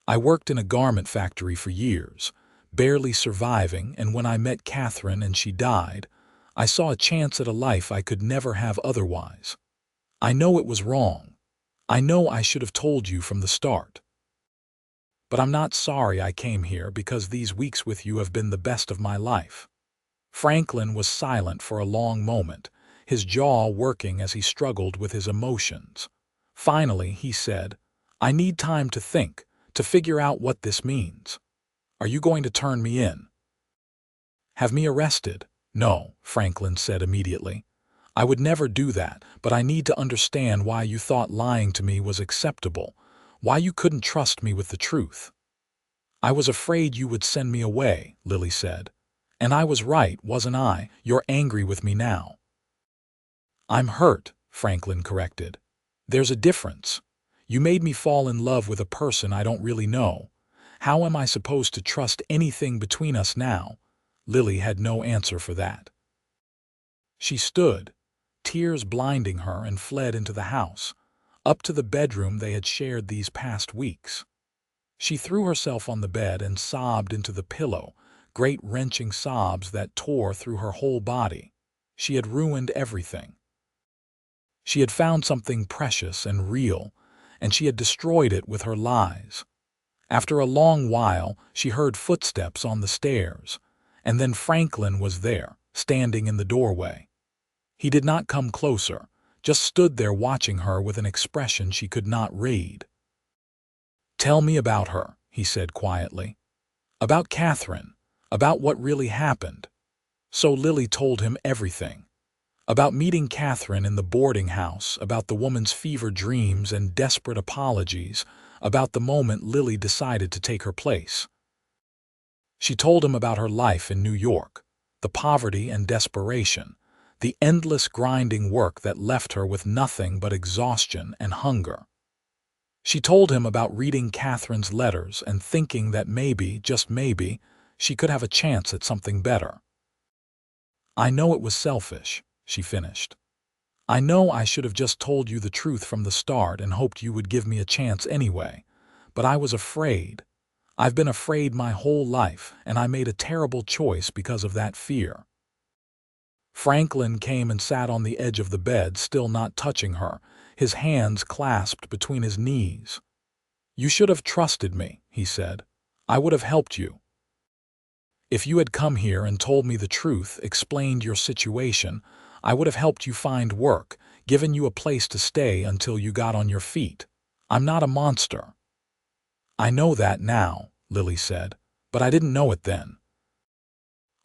I worked in a garment factory for years, barely surviving, and when I met Catherine and she died, I saw a chance at a life I could never have otherwise. I know it was wrong. I know I should have told you from the start. But I'm not sorry I came here, because these weeks with you have been the best of my life." Franklin was silent for a long moment, his jaw working as he struggled with his emotions. Finally, he said, "I need time to think, to figure out what this means. Are you going to turn me in? Have me arrested?" "No," Franklin said immediately. "I would never do that, but I need to understand why you thought lying to me was acceptable, why you couldn't trust me with the truth." "I was afraid you would send me away," Lily said. "And I was right, wasn't I? You're angry with me now." "I'm hurt," Franklin corrected. "There's a difference. You made me fall in love with a person I don't really know. How am I supposed to trust anything between us now?" Lily had no answer for that. She stood, tears blinding her, and fled into the house, up to the bedroom they had shared these past weeks. She threw herself on the bed and sobbed into the pillow, great wrenching sobs that tore through her whole body. She had ruined everything. She had found something precious and real, and she had destroyed it with her lies. After a long while, she heard footsteps on the stairs, and then Franklin was there, standing in the doorway. He did not come closer, just stood there watching her with an expression she could not read. "Tell me about her," he said quietly. "About Catherine, about what really happened." So Lily told him everything. About meeting Catherine in the boarding house, about the woman's fever dreams and desperate apologies, about the moment Lily decided to take her place. She told him about her life in New York, the poverty and desperation, the endless grinding work that left her with nothing but exhaustion and hunger. She told him about reading Catherine's letters and thinking that maybe, just maybe, she could have a chance at something better. "I know it was selfish," she finished. "I know I should have just told you the truth from the start and hoped you would give me a chance anyway, but I was afraid. I've been afraid my whole life, and I made a terrible choice because of that fear." Franklin came and sat on the edge of the bed, still not touching her, his hands clasped between his knees. "You should have trusted me," he said. "I would have helped you. If you had come here and told me the truth, explained your situation, I would have helped you find work, given you a place to stay until you got on your feet. I'm not a monster." "I know that now," Lily said, "but I didn't know it then.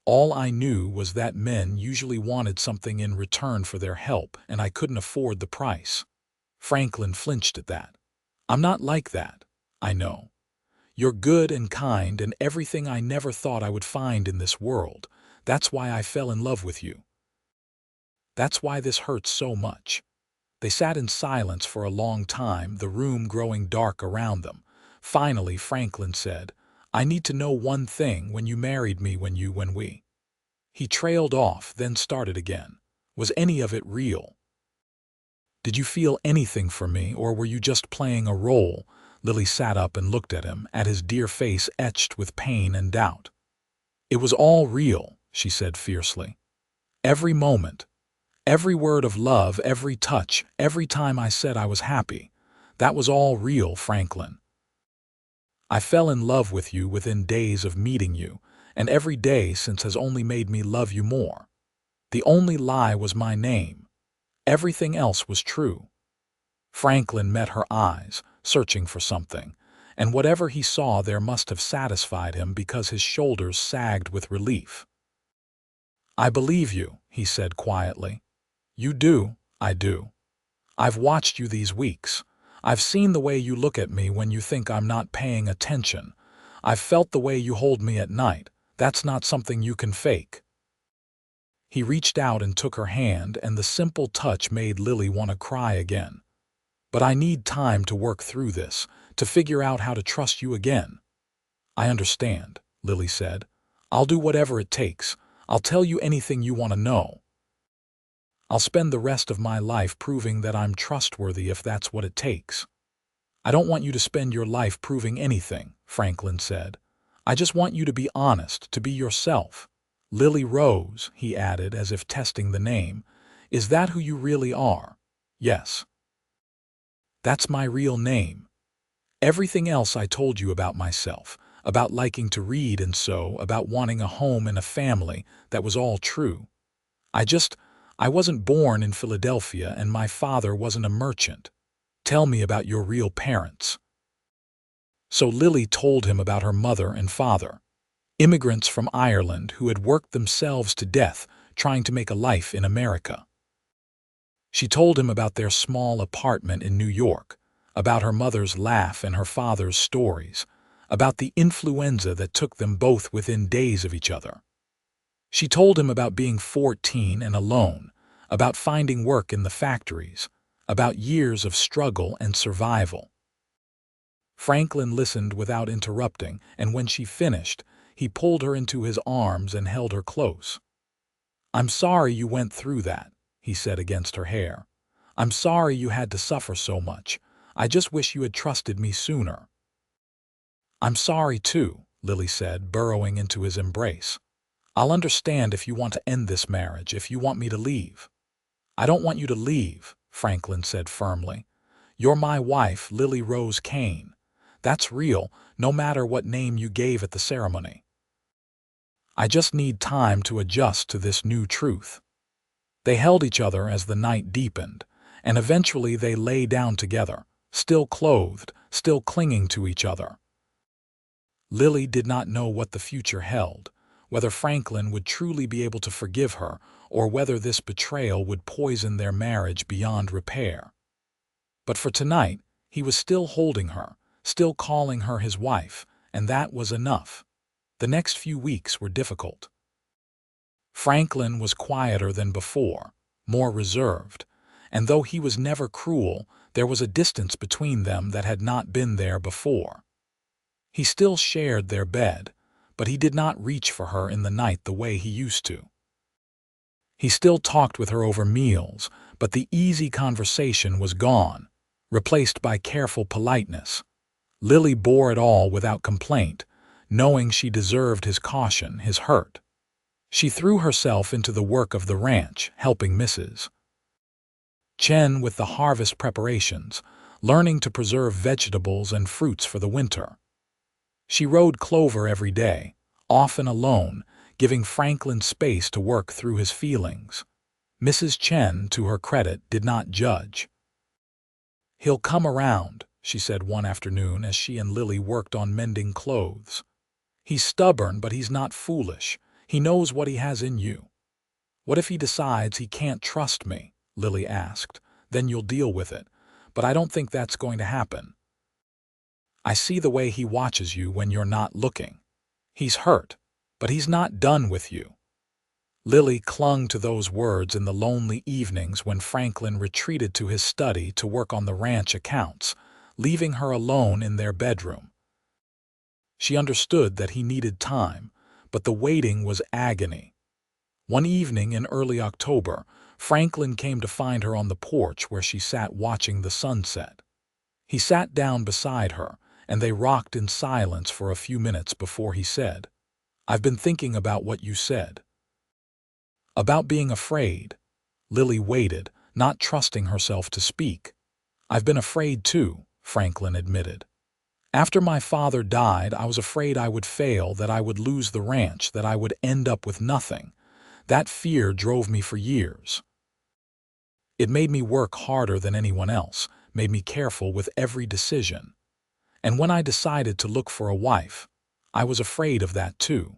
All I knew was that men usually wanted something in return for their help, and I couldn't afford the price." Franklin flinched at that. "I'm not like that, I know. You're good and kind and everything I never thought I would find in this world. That's why I fell in love with you. That's why this hurts so much." They sat in silence for a long time, the room growing dark around them. Finally, Franklin said, "I need to know one thing. When you married me, when we—" He trailed off, then started again. "Was any of it real? Did you feel anything for me, or were you just playing a role?" Lily sat up and looked at him, at his dear face etched with pain and doubt. "It was all real," she said fiercely. "Every moment. Every word of love, every touch, every time I said I was happy. That was all real, Franklin. I fell in love with you within days of meeting you, and every day since has only made me love you more. The only lie was my name. Everything else was true." Franklin met her eyes, searching for something, and whatever he saw there must have satisfied him because his shoulders sagged with relief. "I believe you," he said quietly. "You do, I do. I've watched you these weeks. I've seen the way you look at me when you think I'm not paying attention. I've felt the way you hold me at night. That's not something you can fake." He reached out and took her hand, and the simple touch made Lily want to cry again. "But I need time to work through this, to figure out how to trust you again." "I understand," Lily said. "I'll do whatever it takes. I'll tell you anything you want to know. I'll spend the rest of my life proving that I'm trustworthy if that's what it takes." "I don't want you to spend your life proving anything," Franklin said. "I just want you to be honest, to be yourself." "Lily Rose," he added as if testing the name. "Is that who you really are?" "Yes. That's my real name. Everything else I told you about myself, about liking to read and so, about wanting a home and a family, that was all true. I wasn't born in Philadelphia and my father wasn't a merchant. Tell me about your real parents." So Lily told him about her mother and father, immigrants from Ireland who had worked themselves to death trying to make a life in America. She told him about their small apartment in New York, about her mother's laugh and her father's stories, about the influenza that took them both within days of each other. She told him about being 14 and alone, about finding work in the factories, about years of struggle and survival. Franklin listened without interrupting, and when she finished, he pulled her into his arms and held her close. "I'm sorry you went through that," he said against her hair. "I'm sorry you had to suffer so much. I just wish you had trusted me sooner." "I'm sorry too," Lily said, burrowing into his embrace. "I'll understand if you want to end this marriage, if you want me to leave." "I don't want you to leave," Franklin said firmly. "You're my wife, Lily Rose Kane. That's real, no matter what name you gave at the ceremony. I just need time to adjust to this new truth." They held each other as the night deepened, and eventually they lay down together, still clothed, still clinging to each other. Lily did not know what the future held, whether Franklin would truly be able to forgive her, or whether this betrayal would poison their marriage beyond repair. But for tonight, he was still holding her, still calling her his wife, and that was enough. The next few weeks were difficult. Franklin was quieter than before, more reserved, and though he was never cruel, there was a distance between them that had not been there before. He still shared their bed, but he did not reach for her in the night the way he used to. He still talked with her over meals, but the easy conversation was gone, replaced by careful politeness. Lily bore it all without complaint, knowing she deserved his caution, his hurt. She threw herself into the work of the ranch, helping Mrs. Chen with the harvest preparations, learning to preserve vegetables and fruits for the winter. She rode Clover every day, often alone, giving Franklin space to work through his feelings. Mrs. Chen, to her credit, did not judge. "He'll come around," she said one afternoon as she and Lily worked on mending clothes. "He's stubborn, but he's not foolish. He knows what he has in you." "What if he decides he can't trust me?" Lily asked. "Then you'll deal with it. But I don't think that's going to happen. I see the way he watches you when you're not looking. He's hurt, but he's not done with you." Lily clung to those words in the lonely evenings when Franklin retreated to his study to work on the ranch accounts, leaving her alone in their bedroom. She understood that he needed time, but the waiting was agony. One evening in early October, Franklin came to find her on the porch where she sat watching the sunset. He sat down beside her, and they rocked in silence for a few minutes before he said, "I've been thinking about what you said. About being afraid." Lily waited, not trusting herself to speak. "I've been afraid too," Franklin admitted. "After my father died, I was afraid I would fail, that I would lose the ranch, that I would end up with nothing. That fear drove me for years. It made me work harder than anyone else, made me careful with every decision. And when I decided to look for a wife, I was afraid of that too.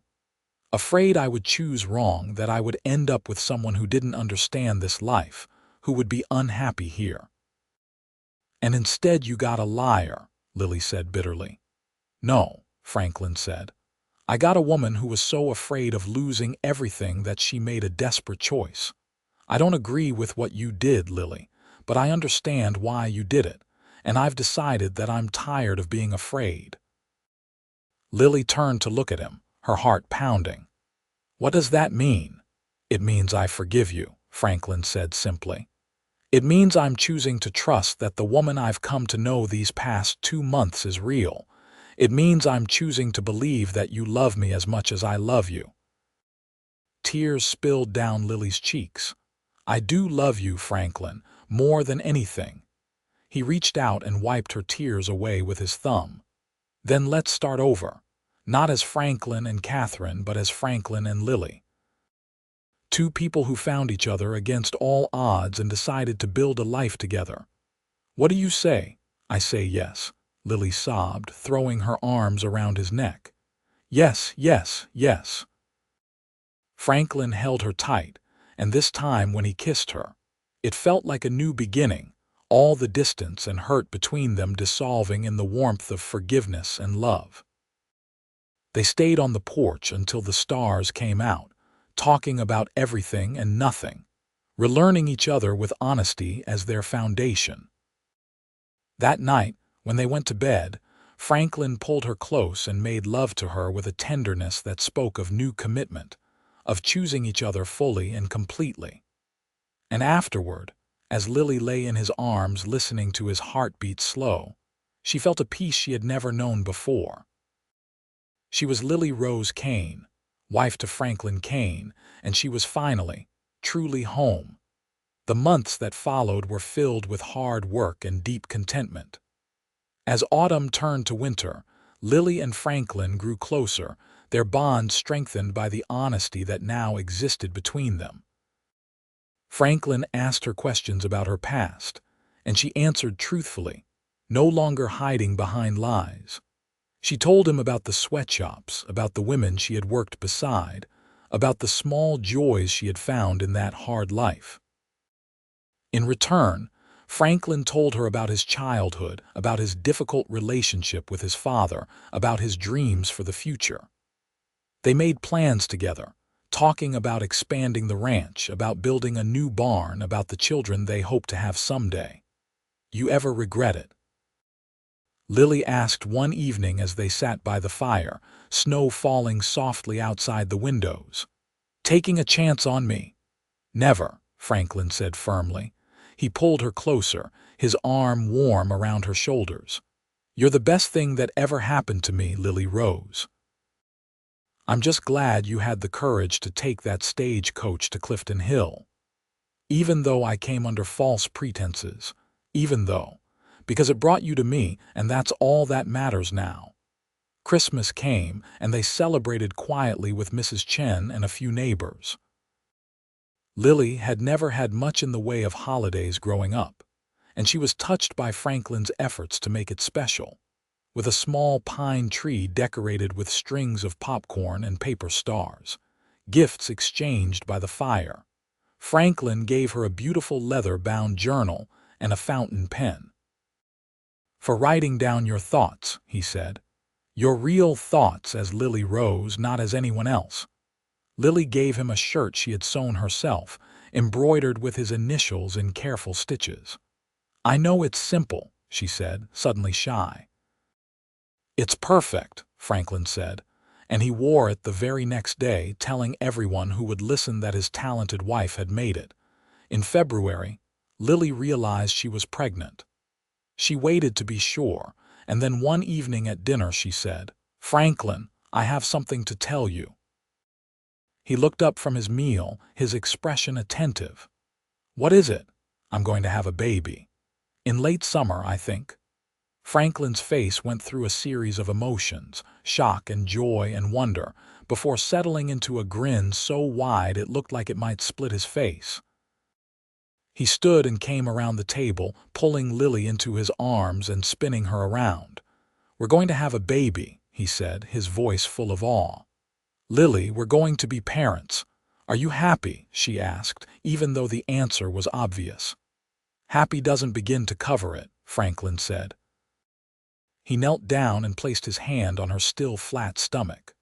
Afraid I would choose wrong, that I would end up with someone who didn't understand this life, who would be unhappy here. And instead you got a liar, Lily said bitterly. No, Franklin said. I got a woman who was so afraid of losing everything that she made a desperate choice. I don't agree with what you did, Lily, but I understand why you did it, and I've decided that I'm tired of being afraid. Lily turned to look at him, her heart pounding. What does that mean? It means I forgive you, Franklin said simply. It means I'm choosing to trust that the woman I've come to know these past 2 months is real. It means I'm choosing to believe that you love me as much as I love you. Tears spilled down Lily's cheeks. I do love you, Franklin, more than anything. He reached out and wiped her tears away with his thumb. Then let's start over. Not as Franklin and Catherine, but as Franklin and Lily. 2 people who found each other against all odds and decided to build a life together. What do you say? I say yes, Lily sobbed, throwing her arms around his neck. Yes, yes, yes. Franklin held her tight, and this time when he kissed her, it felt like a new beginning, all the distance and hurt between them dissolving in the warmth of forgiveness and love. They stayed on the porch until the stars came out, talking about everything and nothing, relearning each other with honesty as their foundation. That night, when they went to bed, Franklin pulled her close and made love to her with a tenderness that spoke of new commitment, of choosing each other fully and completely. And afterward, as Lily lay in his arms listening to his heartbeat slow, she felt a peace she had never known before. She was Lily Rose Kane, wife to Franklin Kane, and she was finally, truly home. The months that followed were filled with hard work and deep contentment. As autumn turned to winter, Lily and Franklin grew closer, their bond strengthened by the honesty that now existed between them. Franklin asked her questions about her past, and she answered truthfully, no longer hiding behind lies. She told him about the sweatshops, about the women she had worked beside, about the small joys she had found in that hard life. In return, Franklin told her about his childhood, about his difficult relationship with his father, about his dreams for the future. They made plans together, talking about expanding the ranch, about building a new barn, about the children they hoped to have someday. You ever regret it? Lily asked one evening as they sat by the fire, snow falling softly outside the windows. Taking a chance on me? Never, Franklin said firmly. He pulled her closer, his arm warm around her shoulders. You're the best thing that ever happened to me, Lily Rose. I'm just glad you had the courage to take that stagecoach to Clifton Hill. Even though I came under false pretenses, because it brought you to me, and that's all that matters now. Christmas came, and they celebrated quietly with Mrs. Chen and a few neighbors. Lily had never had much in the way of holidays growing up, and she was touched by Franklin's efforts to make it special, with a small pine tree decorated with strings of popcorn and paper stars, gifts exchanged by the fire. Franklin gave her a beautiful leather-bound journal and a fountain pen. For writing down your thoughts, he said. Your real thoughts as Lily Rose, not as anyone else. Lily gave him a shirt she had sewn herself, embroidered with his initials in careful stitches. I know it's simple, she said, suddenly shy. It's perfect, Franklin said, and he wore it the very next day, telling everyone who would listen that his talented wife had made it. In February, Lily realized she was pregnant. She waited to be sure, and then one evening at dinner she said, Franklin, I have something to tell you. He looked up from his meal, his expression attentive. What is it? I'm going to have a baby. In late summer, I think. Franklin's face went through a series of emotions, shock and joy and wonder, before settling into a grin so wide it looked like it might split his face. He stood and came around the table, pulling Lily into his arms and spinning her around. "We're going to have a baby," he said, his voice full of awe. "Lily, we're going to be parents. Are you happy?" she asked, even though the answer was obvious. "Happy doesn't begin to cover it," Franklin said. He knelt down and placed his hand on her still flat stomach.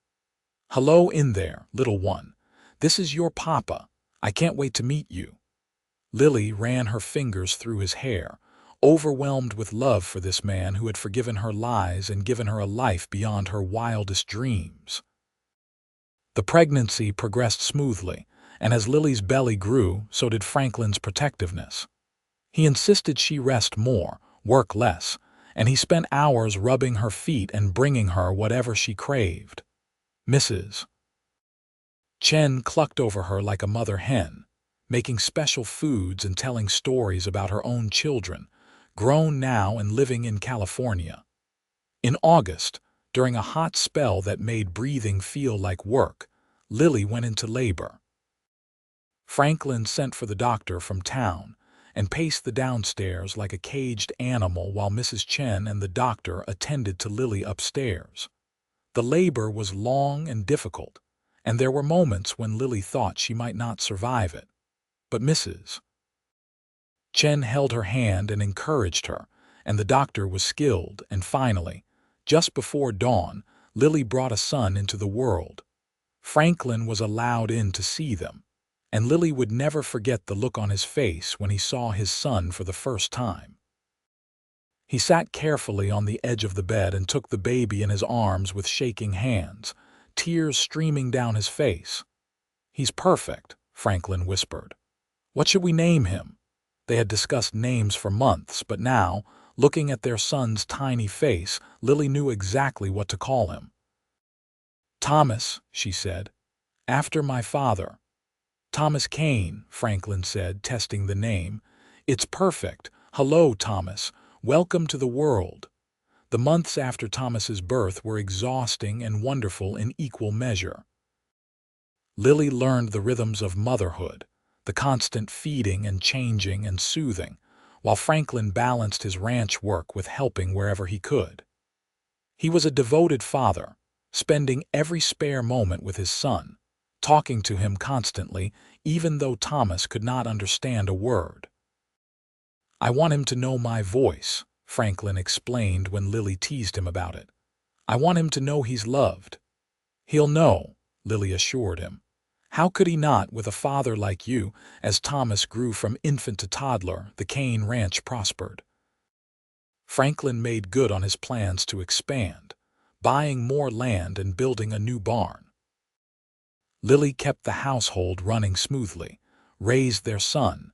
"Hello in there, little one. This is your papa. I can't wait to meet you." Lily ran her fingers through his hair, overwhelmed with love for this man who had forgiven her lies and given her a life beyond her wildest dreams. The pregnancy progressed smoothly, and as Lily's belly grew, so did Franklin's protectiveness. He insisted she rest more, work less, and he spent hours rubbing her feet and bringing her whatever she craved. Mrs. Chen clucked over her like a mother hen, making special foods and telling stories about her own children, grown now and living in California. In August, during a hot spell that made breathing feel like work, Lily went into labor. Franklin sent for the doctor from town and paced the downstairs like a caged animal while Mrs. Chen and the doctor attended to Lily upstairs. The labor was long and difficult, and there were moments when Lily thought she might not survive it. But Mrs. Chen held her hand and encouraged her, and the doctor was skilled, and finally, just before dawn, Lily brought a son into the world. Franklin was allowed in to see them, and Lily would never forget the look on his face when he saw his son for the first time. He sat carefully on the edge of the bed and took the baby in his arms with shaking hands, tears streaming down his face. "He's perfect," Franklin whispered. "What should we name him?" They had discussed names for months, but now, looking at their son's tiny face, Lily knew exactly what to call him. "Thomas," she said, "after my father." "Thomas Kane," Franklin said, testing the name. "It's perfect. Hello, Thomas. Welcome to the world." The months after Thomas's birth were exhausting and wonderful in equal measure. Lily learned the rhythms of motherhood, the constant feeding and changing and soothing, while Franklin balanced his ranch work with helping wherever he could. He was a devoted father, spending every spare moment with his son, talking to him constantly, even though Thomas could not understand a word. "I want him to know my voice," Franklin explained when Lily teased him about it. "I want him to know he's loved." "He'll know," Lily assured him. "How could he not with a father like you?" As Thomas grew from infant to toddler, the Kane ranch prospered. Franklin made good on his plans to expand, buying more land and building a new barn. Lily kept the household running smoothly, raised their son,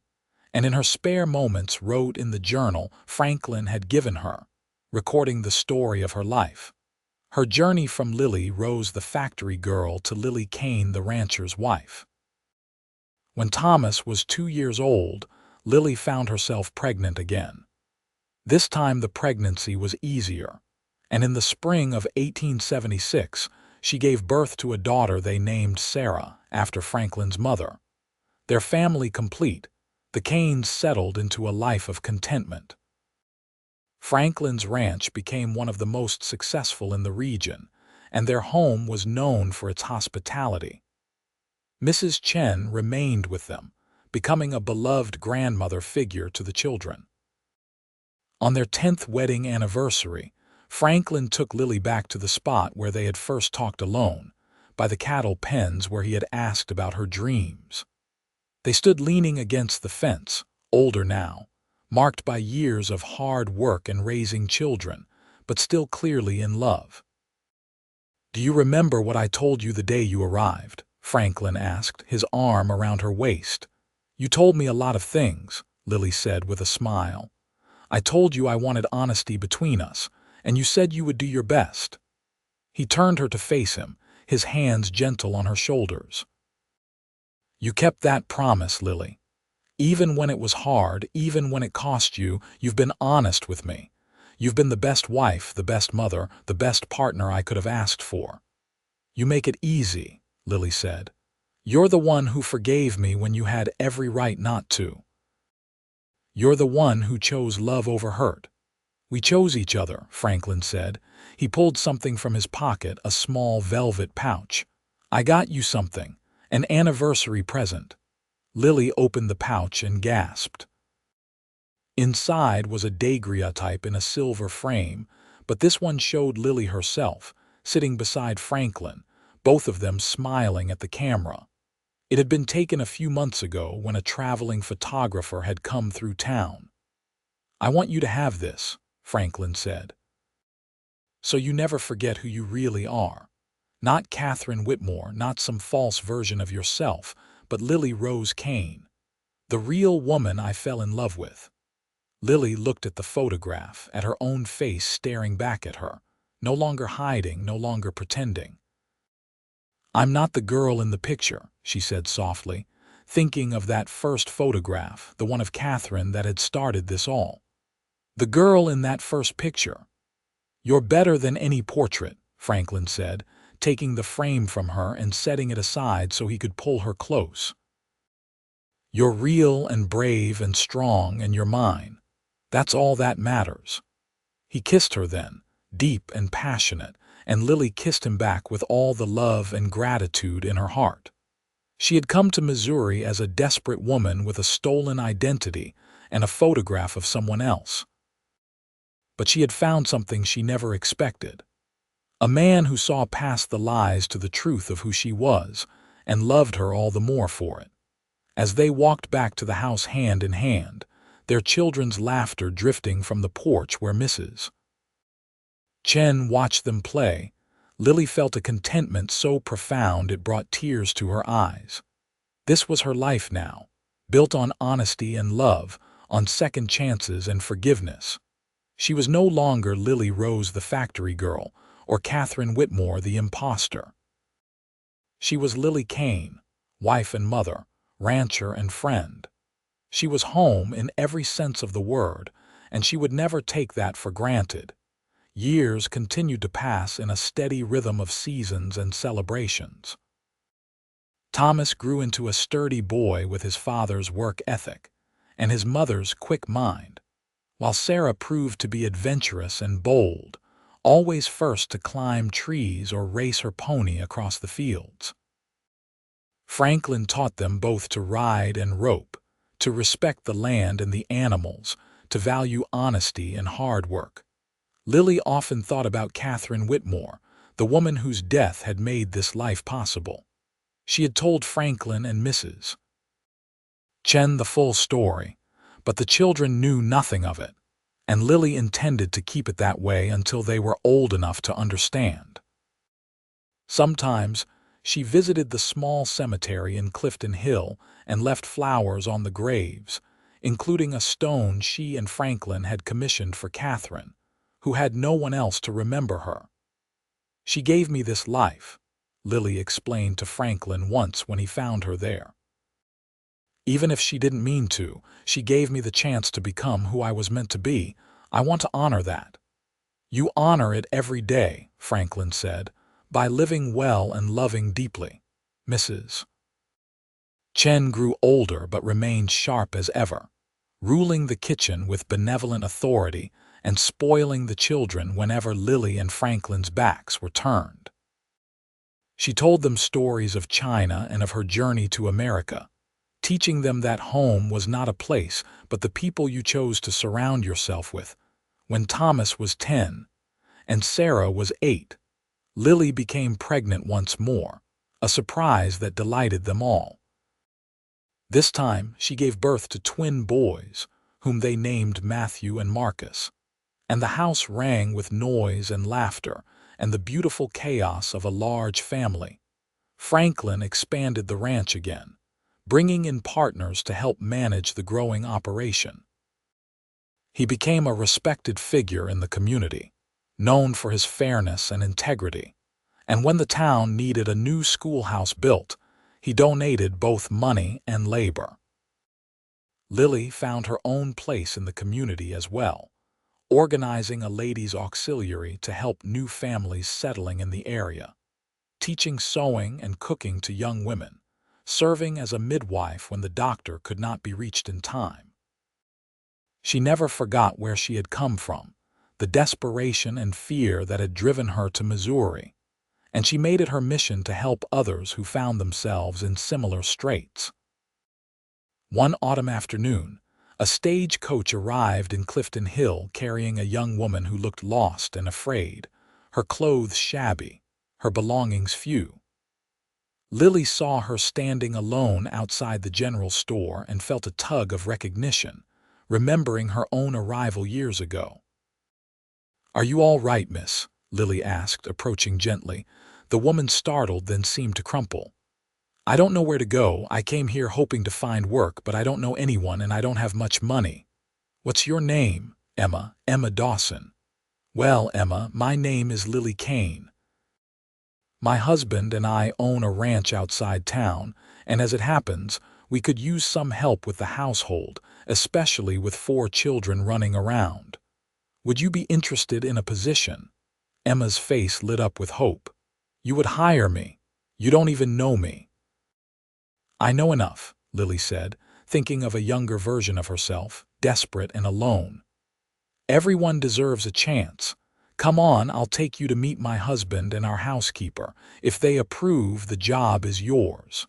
and in her spare moments wrote in the journal Franklin had given her, recording the story of her life. Her journey from Lily Rose the factory girl to Lily Kane the rancher's wife. When Thomas was 2 years old, Lily found herself pregnant again. This time the pregnancy was easier, and in the spring of 1876, she gave birth to a daughter they named Sarah, after Franklin's mother. Their family complete, the Kanes settled into a life of contentment. Franklin's ranch became one of the most successful in the region, and their home was known for its hospitality. Mrs. Chen remained with them, becoming a beloved grandmother figure to the children. On their 10th wedding anniversary, Franklin took Lily back to the spot where they had first talked alone, by the cattle pens where he had asked about her dreams. They stood leaning against the fence, older now, marked by years of hard work and raising children, but still clearly in love. "Do you remember what I told you the day you arrived?" Franklin asked, his arm around her waist. "You told me a lot of things," Lily said with a smile. "I told you I wanted honesty between us, and you said you would do your best." He turned her to face him, his hands gentle on her shoulders. "You kept that promise, Lily. Even when it was hard, even when it cost you, you've been honest with me. You've been the best wife, the best mother, the best partner I could have asked for." "You make it easy," Lily said. "You're the one who forgave me when you had every right not to." You're the one who chose love over hurt. We chose each other, Franklin said. He pulled something from his pocket, a small velvet pouch. I got you something, an anniversary present. Lily opened the pouch and gasped. Inside was a daguerreotype in a silver frame, but this one showed Lily herself, sitting beside Franklin, both of them smiling at the camera. It had been taken a few months ago when a traveling photographer had come through town. I want you to have this, Franklin said, so you never forget who you really are. Not Catherine Whitmore, not some false version of yourself, but Lily Rose Kane, the real woman I fell in love with. Lily looked at the photograph, at her own face staring back at her, no longer hiding, no longer pretending. I'm not the girl in the picture, she said softly, thinking of that first photograph, the one of Catherine that had started this all. The girl in that first picture. You're better than any portrait, Franklin said, taking the frame from her and setting it aside so he could pull her close. You're real and brave and strong, and you're mine. That's all that matters. He kissed her then, deep and passionate, and Lily kissed him back with all the love and gratitude in her heart. She had come to Missouri as a desperate woman with a stolen identity and a photograph of someone else. But she had found something she never expected. A man who saw past the lies to the truth of who she was and loved her all the more for it. As they walked back to the house hand in hand, their children's laughter drifting from the porch where Mrs. Chen watched them play, Lily felt a contentment so profound it brought tears to her eyes. This was her life now, built on honesty and love, on second chances and forgiveness. She was no longer Lily Rose the factory girl, or Catherine Whitmore the imposter. She was Lily Kane, wife and mother, rancher and friend. She was home in every sense of the word, and she would never take that for granted. Years continued to pass in a steady rhythm of seasons and celebrations. Thomas grew into a sturdy boy with his father's work ethic and his mother's quick mind, while Sarah proved to be adventurous and bold, always first to climb trees or race her pony across the fields. Franklin taught them both to ride and rope, to respect the land and the animals, to value honesty and hard work. Lily often thought about Catherine Whitmore, the woman whose death had made this life possible. She had told Franklin and Mrs. Chen the full story, but the children knew nothing of it, and Lily intended to keep it that way until they were old enough to understand. Sometimes, she visited the small cemetery in Clifton Hill and left flowers on the graves, including a stone she and Franklin had commissioned for Catherine, who had no one else to remember her. She gave me this life, Lily explained to Franklin once when he found her there. Even if she didn't mean to, she gave me the chance to become who I was meant to be. I want to honor that. You honor it every day, Franklin said, by living well and loving deeply. Mrs. Chen grew older but remained sharp as ever, ruling the kitchen with benevolent authority and spoiling the children whenever Lily and Franklin's backs were turned. She told them stories of China and of her journey to America, teaching them that home was not a place but the people you chose to surround yourself with. When Thomas was 10 and Sarah was 8, Lily became pregnant once more, a surprise that delighted them all. This time she gave birth to twin boys, whom they named Matthew and Marcus, and the house rang with noise and laughter and the beautiful chaos of a large family. Franklin expanded the ranch again, bringing in partners to help manage the growing operation. He became a respected figure in the community, known for his fairness and integrity, and when the town needed a new schoolhouse built, he donated both money and labor. Lily found her own place in the community as well, organizing a ladies' auxiliary to help new families settling in the area, teaching sewing and cooking to young women, serving as a midwife when the doctor could not be reached in time. She never forgot where she had come from, the desperation and fear that had driven her to Missouri, and she made it her mission to help others who found themselves in similar straits. One autumn afternoon, a stagecoach arrived in Clifton Hill carrying a young woman who looked lost and afraid, her clothes shabby, her belongings few. Lily saw her standing alone outside the general store and felt a tug of recognition, remembering her own arrival years ago. "Are you all right, miss?" Lily asked, approaching gently. The woman startled, then seemed to crumple. "I don't know where to go. I came here hoping to find work, but I don't know anyone and I don't have much money." "What's your name?" Emma Dawson." "Well, Emma, my name is Lily Kane. My husband and I own a ranch outside town, and as it happens, we could use some help with the household, especially with 4 children running around. Would you be interested in a position?" Emma's face lit up with hope. "You would hire me? You don't even know me." "I know enough," Lily said, thinking of a younger version of herself, desperate and alone. "Everyone deserves a chance. Come on, I'll take you to meet my husband and our housekeeper. If they approve, the job is yours."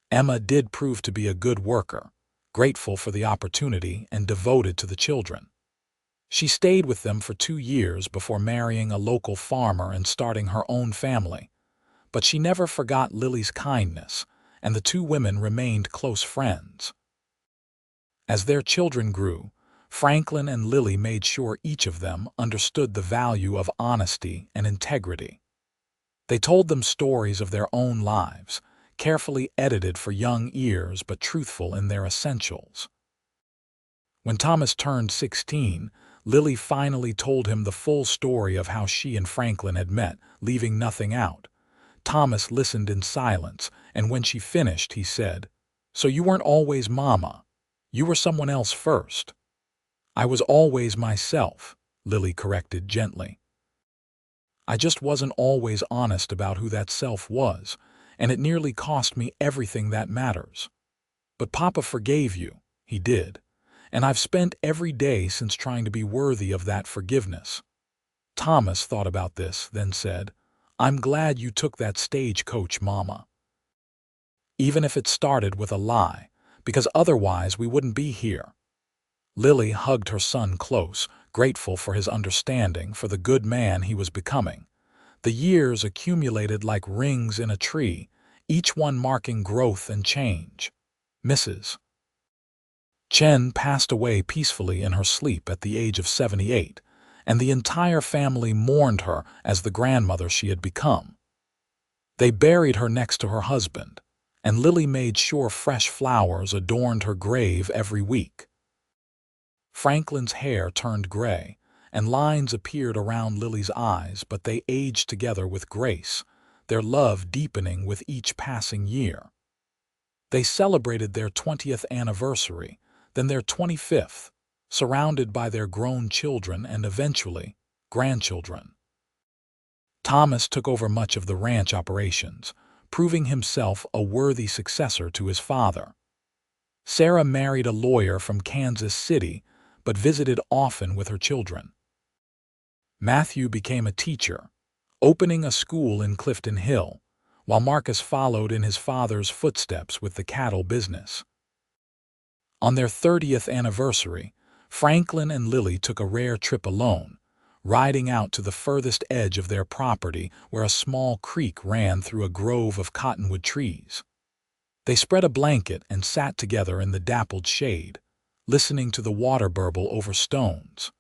Emma did prove to be a good worker, grateful for the opportunity and devoted to the children. She stayed with them for 2 years before marrying a local farmer and starting her own family. But she never forgot Lily's kindness, and the 2 women remained close friends. As their children grew, Franklin and Lily made sure each of them understood the value of honesty and integrity. They told them stories of their own lives, carefully edited for young ears but truthful in their essentials. When Thomas turned 16, Lily finally told him the full story of how she and Franklin had met, leaving nothing out. Thomas listened in silence, and when she finished, he said, "So you weren't always Mama. You were someone else first." "I was always myself," Lily corrected gently. "I just wasn't always honest about who that self was, and it nearly cost me everything that matters. But Papa forgave you, he did, and I've spent every day since trying to be worthy of that forgiveness." Thomas thought about this, then said, "I'm glad you took that stagecoach, Mama. Even if it started with a lie, because otherwise we wouldn't be here." Lily hugged her son close, grateful for his understanding, for the good man he was becoming. The years accumulated like rings in a tree, each one marking growth and change. Mrs. Chen passed away peacefully in her sleep at the age of 78, and the entire family mourned her as the grandmother she had become. They buried her next to her husband, and Lily made sure fresh flowers adorned her grave every week. Franklin's hair turned gray, and lines appeared around Lily's eyes, but they aged together with grace, their love deepening with each passing year. They celebrated their 20th anniversary, then their 25th, surrounded by their grown children and eventually grandchildren. Thomas took over much of the ranch operations, proving himself a worthy successor to his father. Sarah married a lawyer from Kansas City, but visited often with her children. Matthew became a teacher, opening a school in Clifton Hill, while Marcus followed in his father's footsteps with the cattle business. On their 30th anniversary, Franklin and Lily took a rare trip alone, riding out to the furthest edge of their property where a small creek ran through a grove of cottonwood trees. They spread a blanket and sat together in the dappled shade, listening to the water burble over stones.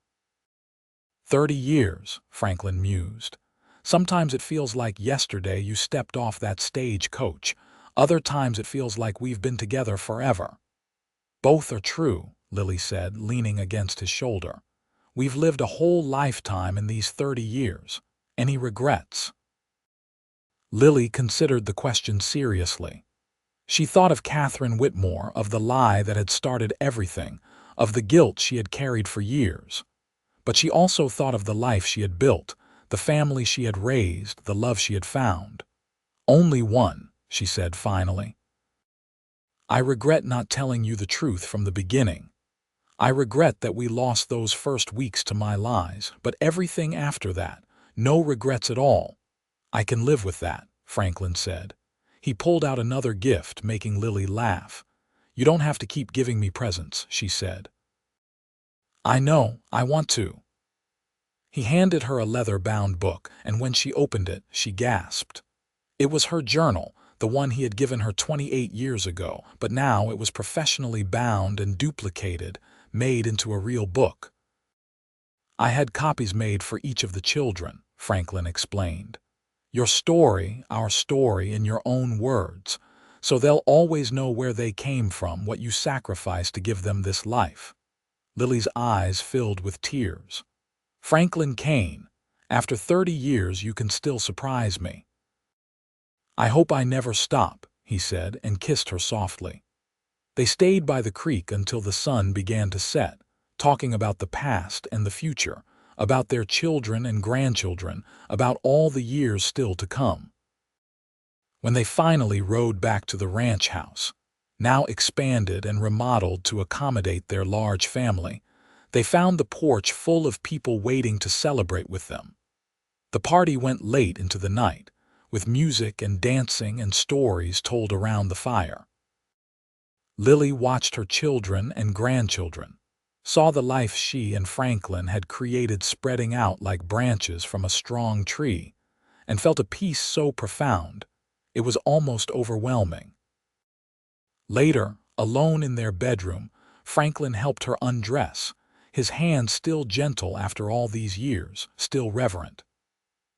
30 years, Franklin mused. Sometimes it feels like yesterday you stepped off that stagecoach. Other times it feels like we've been together forever. Both are true, Lily said, leaning against his shoulder. We've lived a whole lifetime in these 30 years. Any regrets? Lily considered the question seriously. She thought of Catherine Whitmore, of the lie that had started everything, of the guilt she had carried for years. But she also thought of the life she had built, the family she had raised, the love she had found. "Only one," she said finally. "I regret not telling you the truth from the beginning. I regret that we lost those first weeks to my lies, but everything after that, no regrets at all. I can live with that, Franklin said. He pulled out another gift, making Lily laugh. You don't have to keep giving me presents, she said. I know, I want to. He handed her a leather-bound book, and when she opened it, she gasped. It was her journal, the one he had given her 28 years ago, but now it was professionally bound and duplicated, made into a real book. I had copies made for each of the children, Franklin explained. Your story, our story in your own words, so they'll always know where they came from, what you sacrificed to give them this life. Lily's eyes filled with tears. Franklin Kane, after 30 years you can still surprise me. I hope I never stop, he said, and kissed her softly. They stayed by the creek until the sun began to set, talking about the past and the future, about their children and grandchildren, about all the years still to come. When they finally rode back to the ranch house, now expanded and remodeled to accommodate their large family, they found the porch full of people waiting to celebrate with them. The party went late into the night, with music and dancing and stories told around the fire. Lily watched her children and grandchildren, saw the life she and Franklin had created spreading out like branches from a strong tree, and felt a peace so profound, it was almost overwhelming. Later, alone in their bedroom, Franklin helped her undress, his hand still gentle after all these years, still reverent.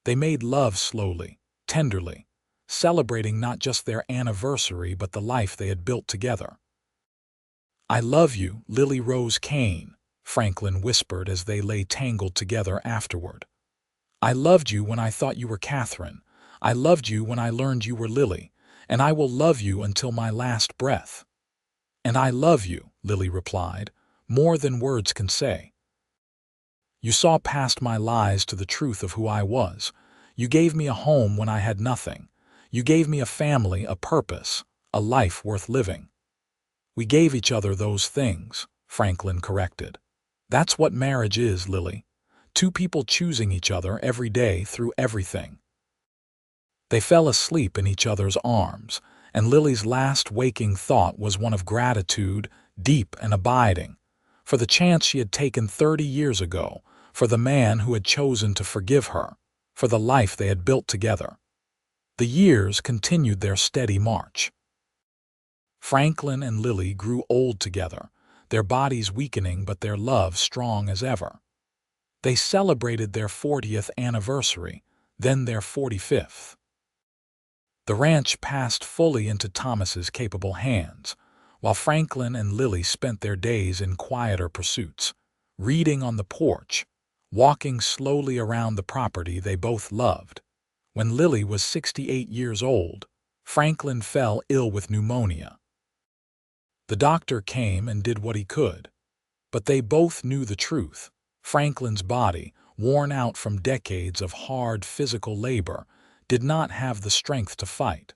They made love slowly, tenderly, celebrating not just their anniversary but the life they had built together. I love you, Lily Rose Kane, Franklin whispered as they lay tangled together afterward. I loved you when I thought you were Catherine. I loved you when I learned you were Lily, and I will love you until my last breath. And I love you, Lily replied, more than words can say. You saw past my lies to the truth of who I was. You gave me a home when I had nothing. You gave me a family, a purpose, a life worth living. We gave each other those things, Franklin corrected. That's what marriage is, Lily. Two people choosing each other every day through everything. They fell asleep in each other's arms, and Lily's last waking thought was one of gratitude, deep and abiding, for the chance she had taken 30 years ago, for the man who had chosen to forgive her, for the life they had built together. The years continued their steady march. Franklin and Lily grew old together, their bodies weakening but their love strong as ever. They celebrated their 40th anniversary, then their 45th. The ranch passed fully into Thomas's capable hands, while Franklin and Lily spent their days in quieter pursuits, reading on the porch, walking slowly around the property they both loved. When Lily was 68 years old, Franklin fell ill with pneumonia. The doctor came and did what he could, but they both knew the truth. Franklin's body, worn out from decades of hard physical labor, did not have the strength to fight.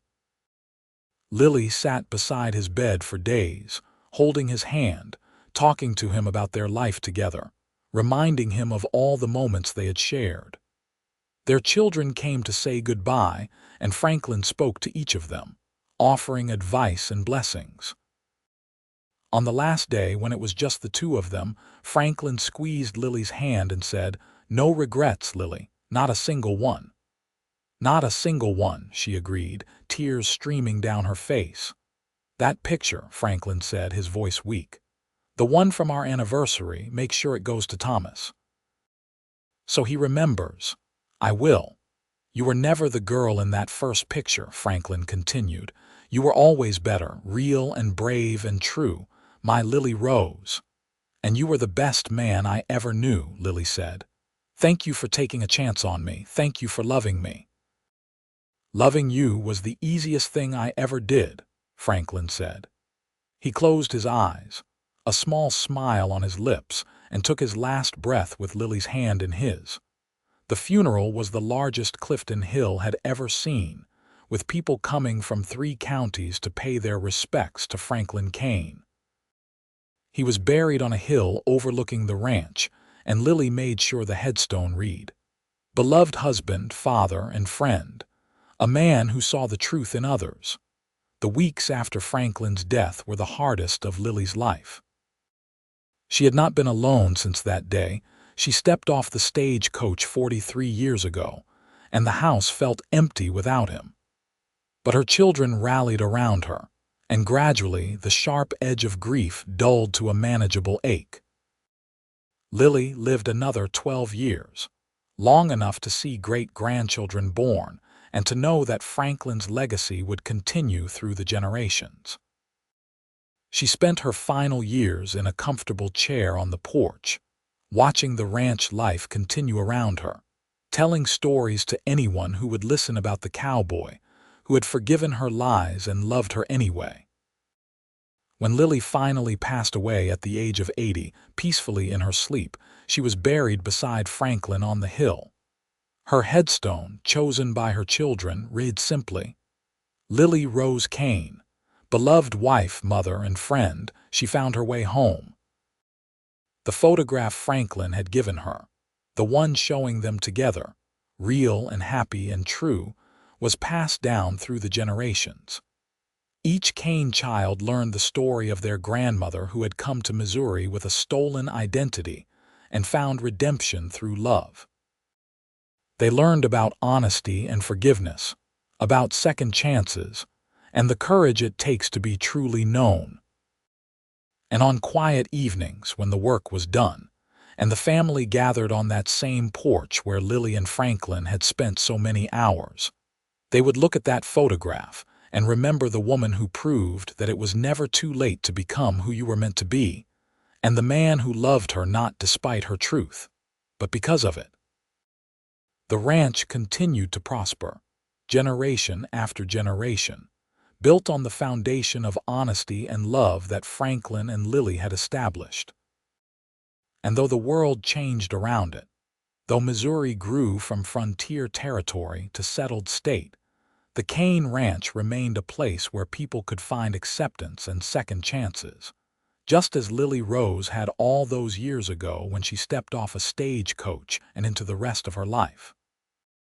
Lily sat beside his bed for days, holding his hand, talking to him about their life together, reminding him of all the moments they had shared. Their children came to say goodbye, and Franklin spoke to each of them, offering advice and blessings. On the last day, when it was just the two of them, Franklin squeezed Lily's hand and said, "No regrets, Lily, not a single one." "Not a single one," she agreed, tears streaming down her face. "That picture," Franklin said, his voice weak. "The one from our anniversary, make sure it goes to Thomas, so he remembers." "I will." "You were never the girl in that first picture," Franklin continued. "You were always better, real and brave and true, my Lily Rose." "And you were the best man I ever knew," Lily said. "Thank you for taking a chance on me. Thank you for loving me." "Loving you was the easiest thing I ever did," Franklin said. He closed his eyes, a small smile on his lips, and took his last breath with Lily's hand in his. The funeral was the largest Clifton Hill had ever seen, with people coming from 3 counties to pay their respects to Franklin Kane. He was buried on a hill overlooking the ranch, and Lily made sure the headstone read, "Beloved husband, father, and friend, a man who saw the truth in others." The weeks after Franklin's death were the hardest of Lily's life. She had not been alone since that day. She stepped off the stagecoach 43 years ago, and the house felt empty without him. But her children rallied around her, and gradually the sharp edge of grief dulled to a manageable ache. Lily lived another 12 years, long enough to see great-grandchildren born and to know that Franklin's legacy would continue through the generations. She spent her final years in a comfortable chair on the porch, watching the ranch life continue around her, telling stories to anyone who would listen about the cowboy who had forgiven her lies and loved her anyway. When Lily finally passed away at the age of 80, peacefully in her sleep, she was buried beside Franklin on the hill. Her headstone, chosen by her children, read simply, "Lily Rose Kane, beloved wife, mother, and friend, she found her way home." The photograph Franklin had given her, the one showing them together, real and happy and true, was passed down through the generations. Each Kane child learned the story of their grandmother who had come to Missouri with a stolen identity and found redemption through love. They learned about honesty and forgiveness, about second chances, and the courage it takes to be truly known. And on quiet evenings when the work was done, and the family gathered on that same porch where Lily and Franklin had spent so many hours, they would look at that photograph and remember the woman who proved that it was never too late to become who you were meant to be, and the man who loved her not despite her truth, but because of it. The ranch continued to prosper, generation after generation, built on the foundation of honesty and love that Franklin and Lily had established. And though the world changed around it, though Missouri grew from frontier territory to settled state, the Kane Ranch remained a place where people could find acceptance and second chances, just as Lily Rose had all those years ago when she stepped off a stagecoach and into the rest of her life.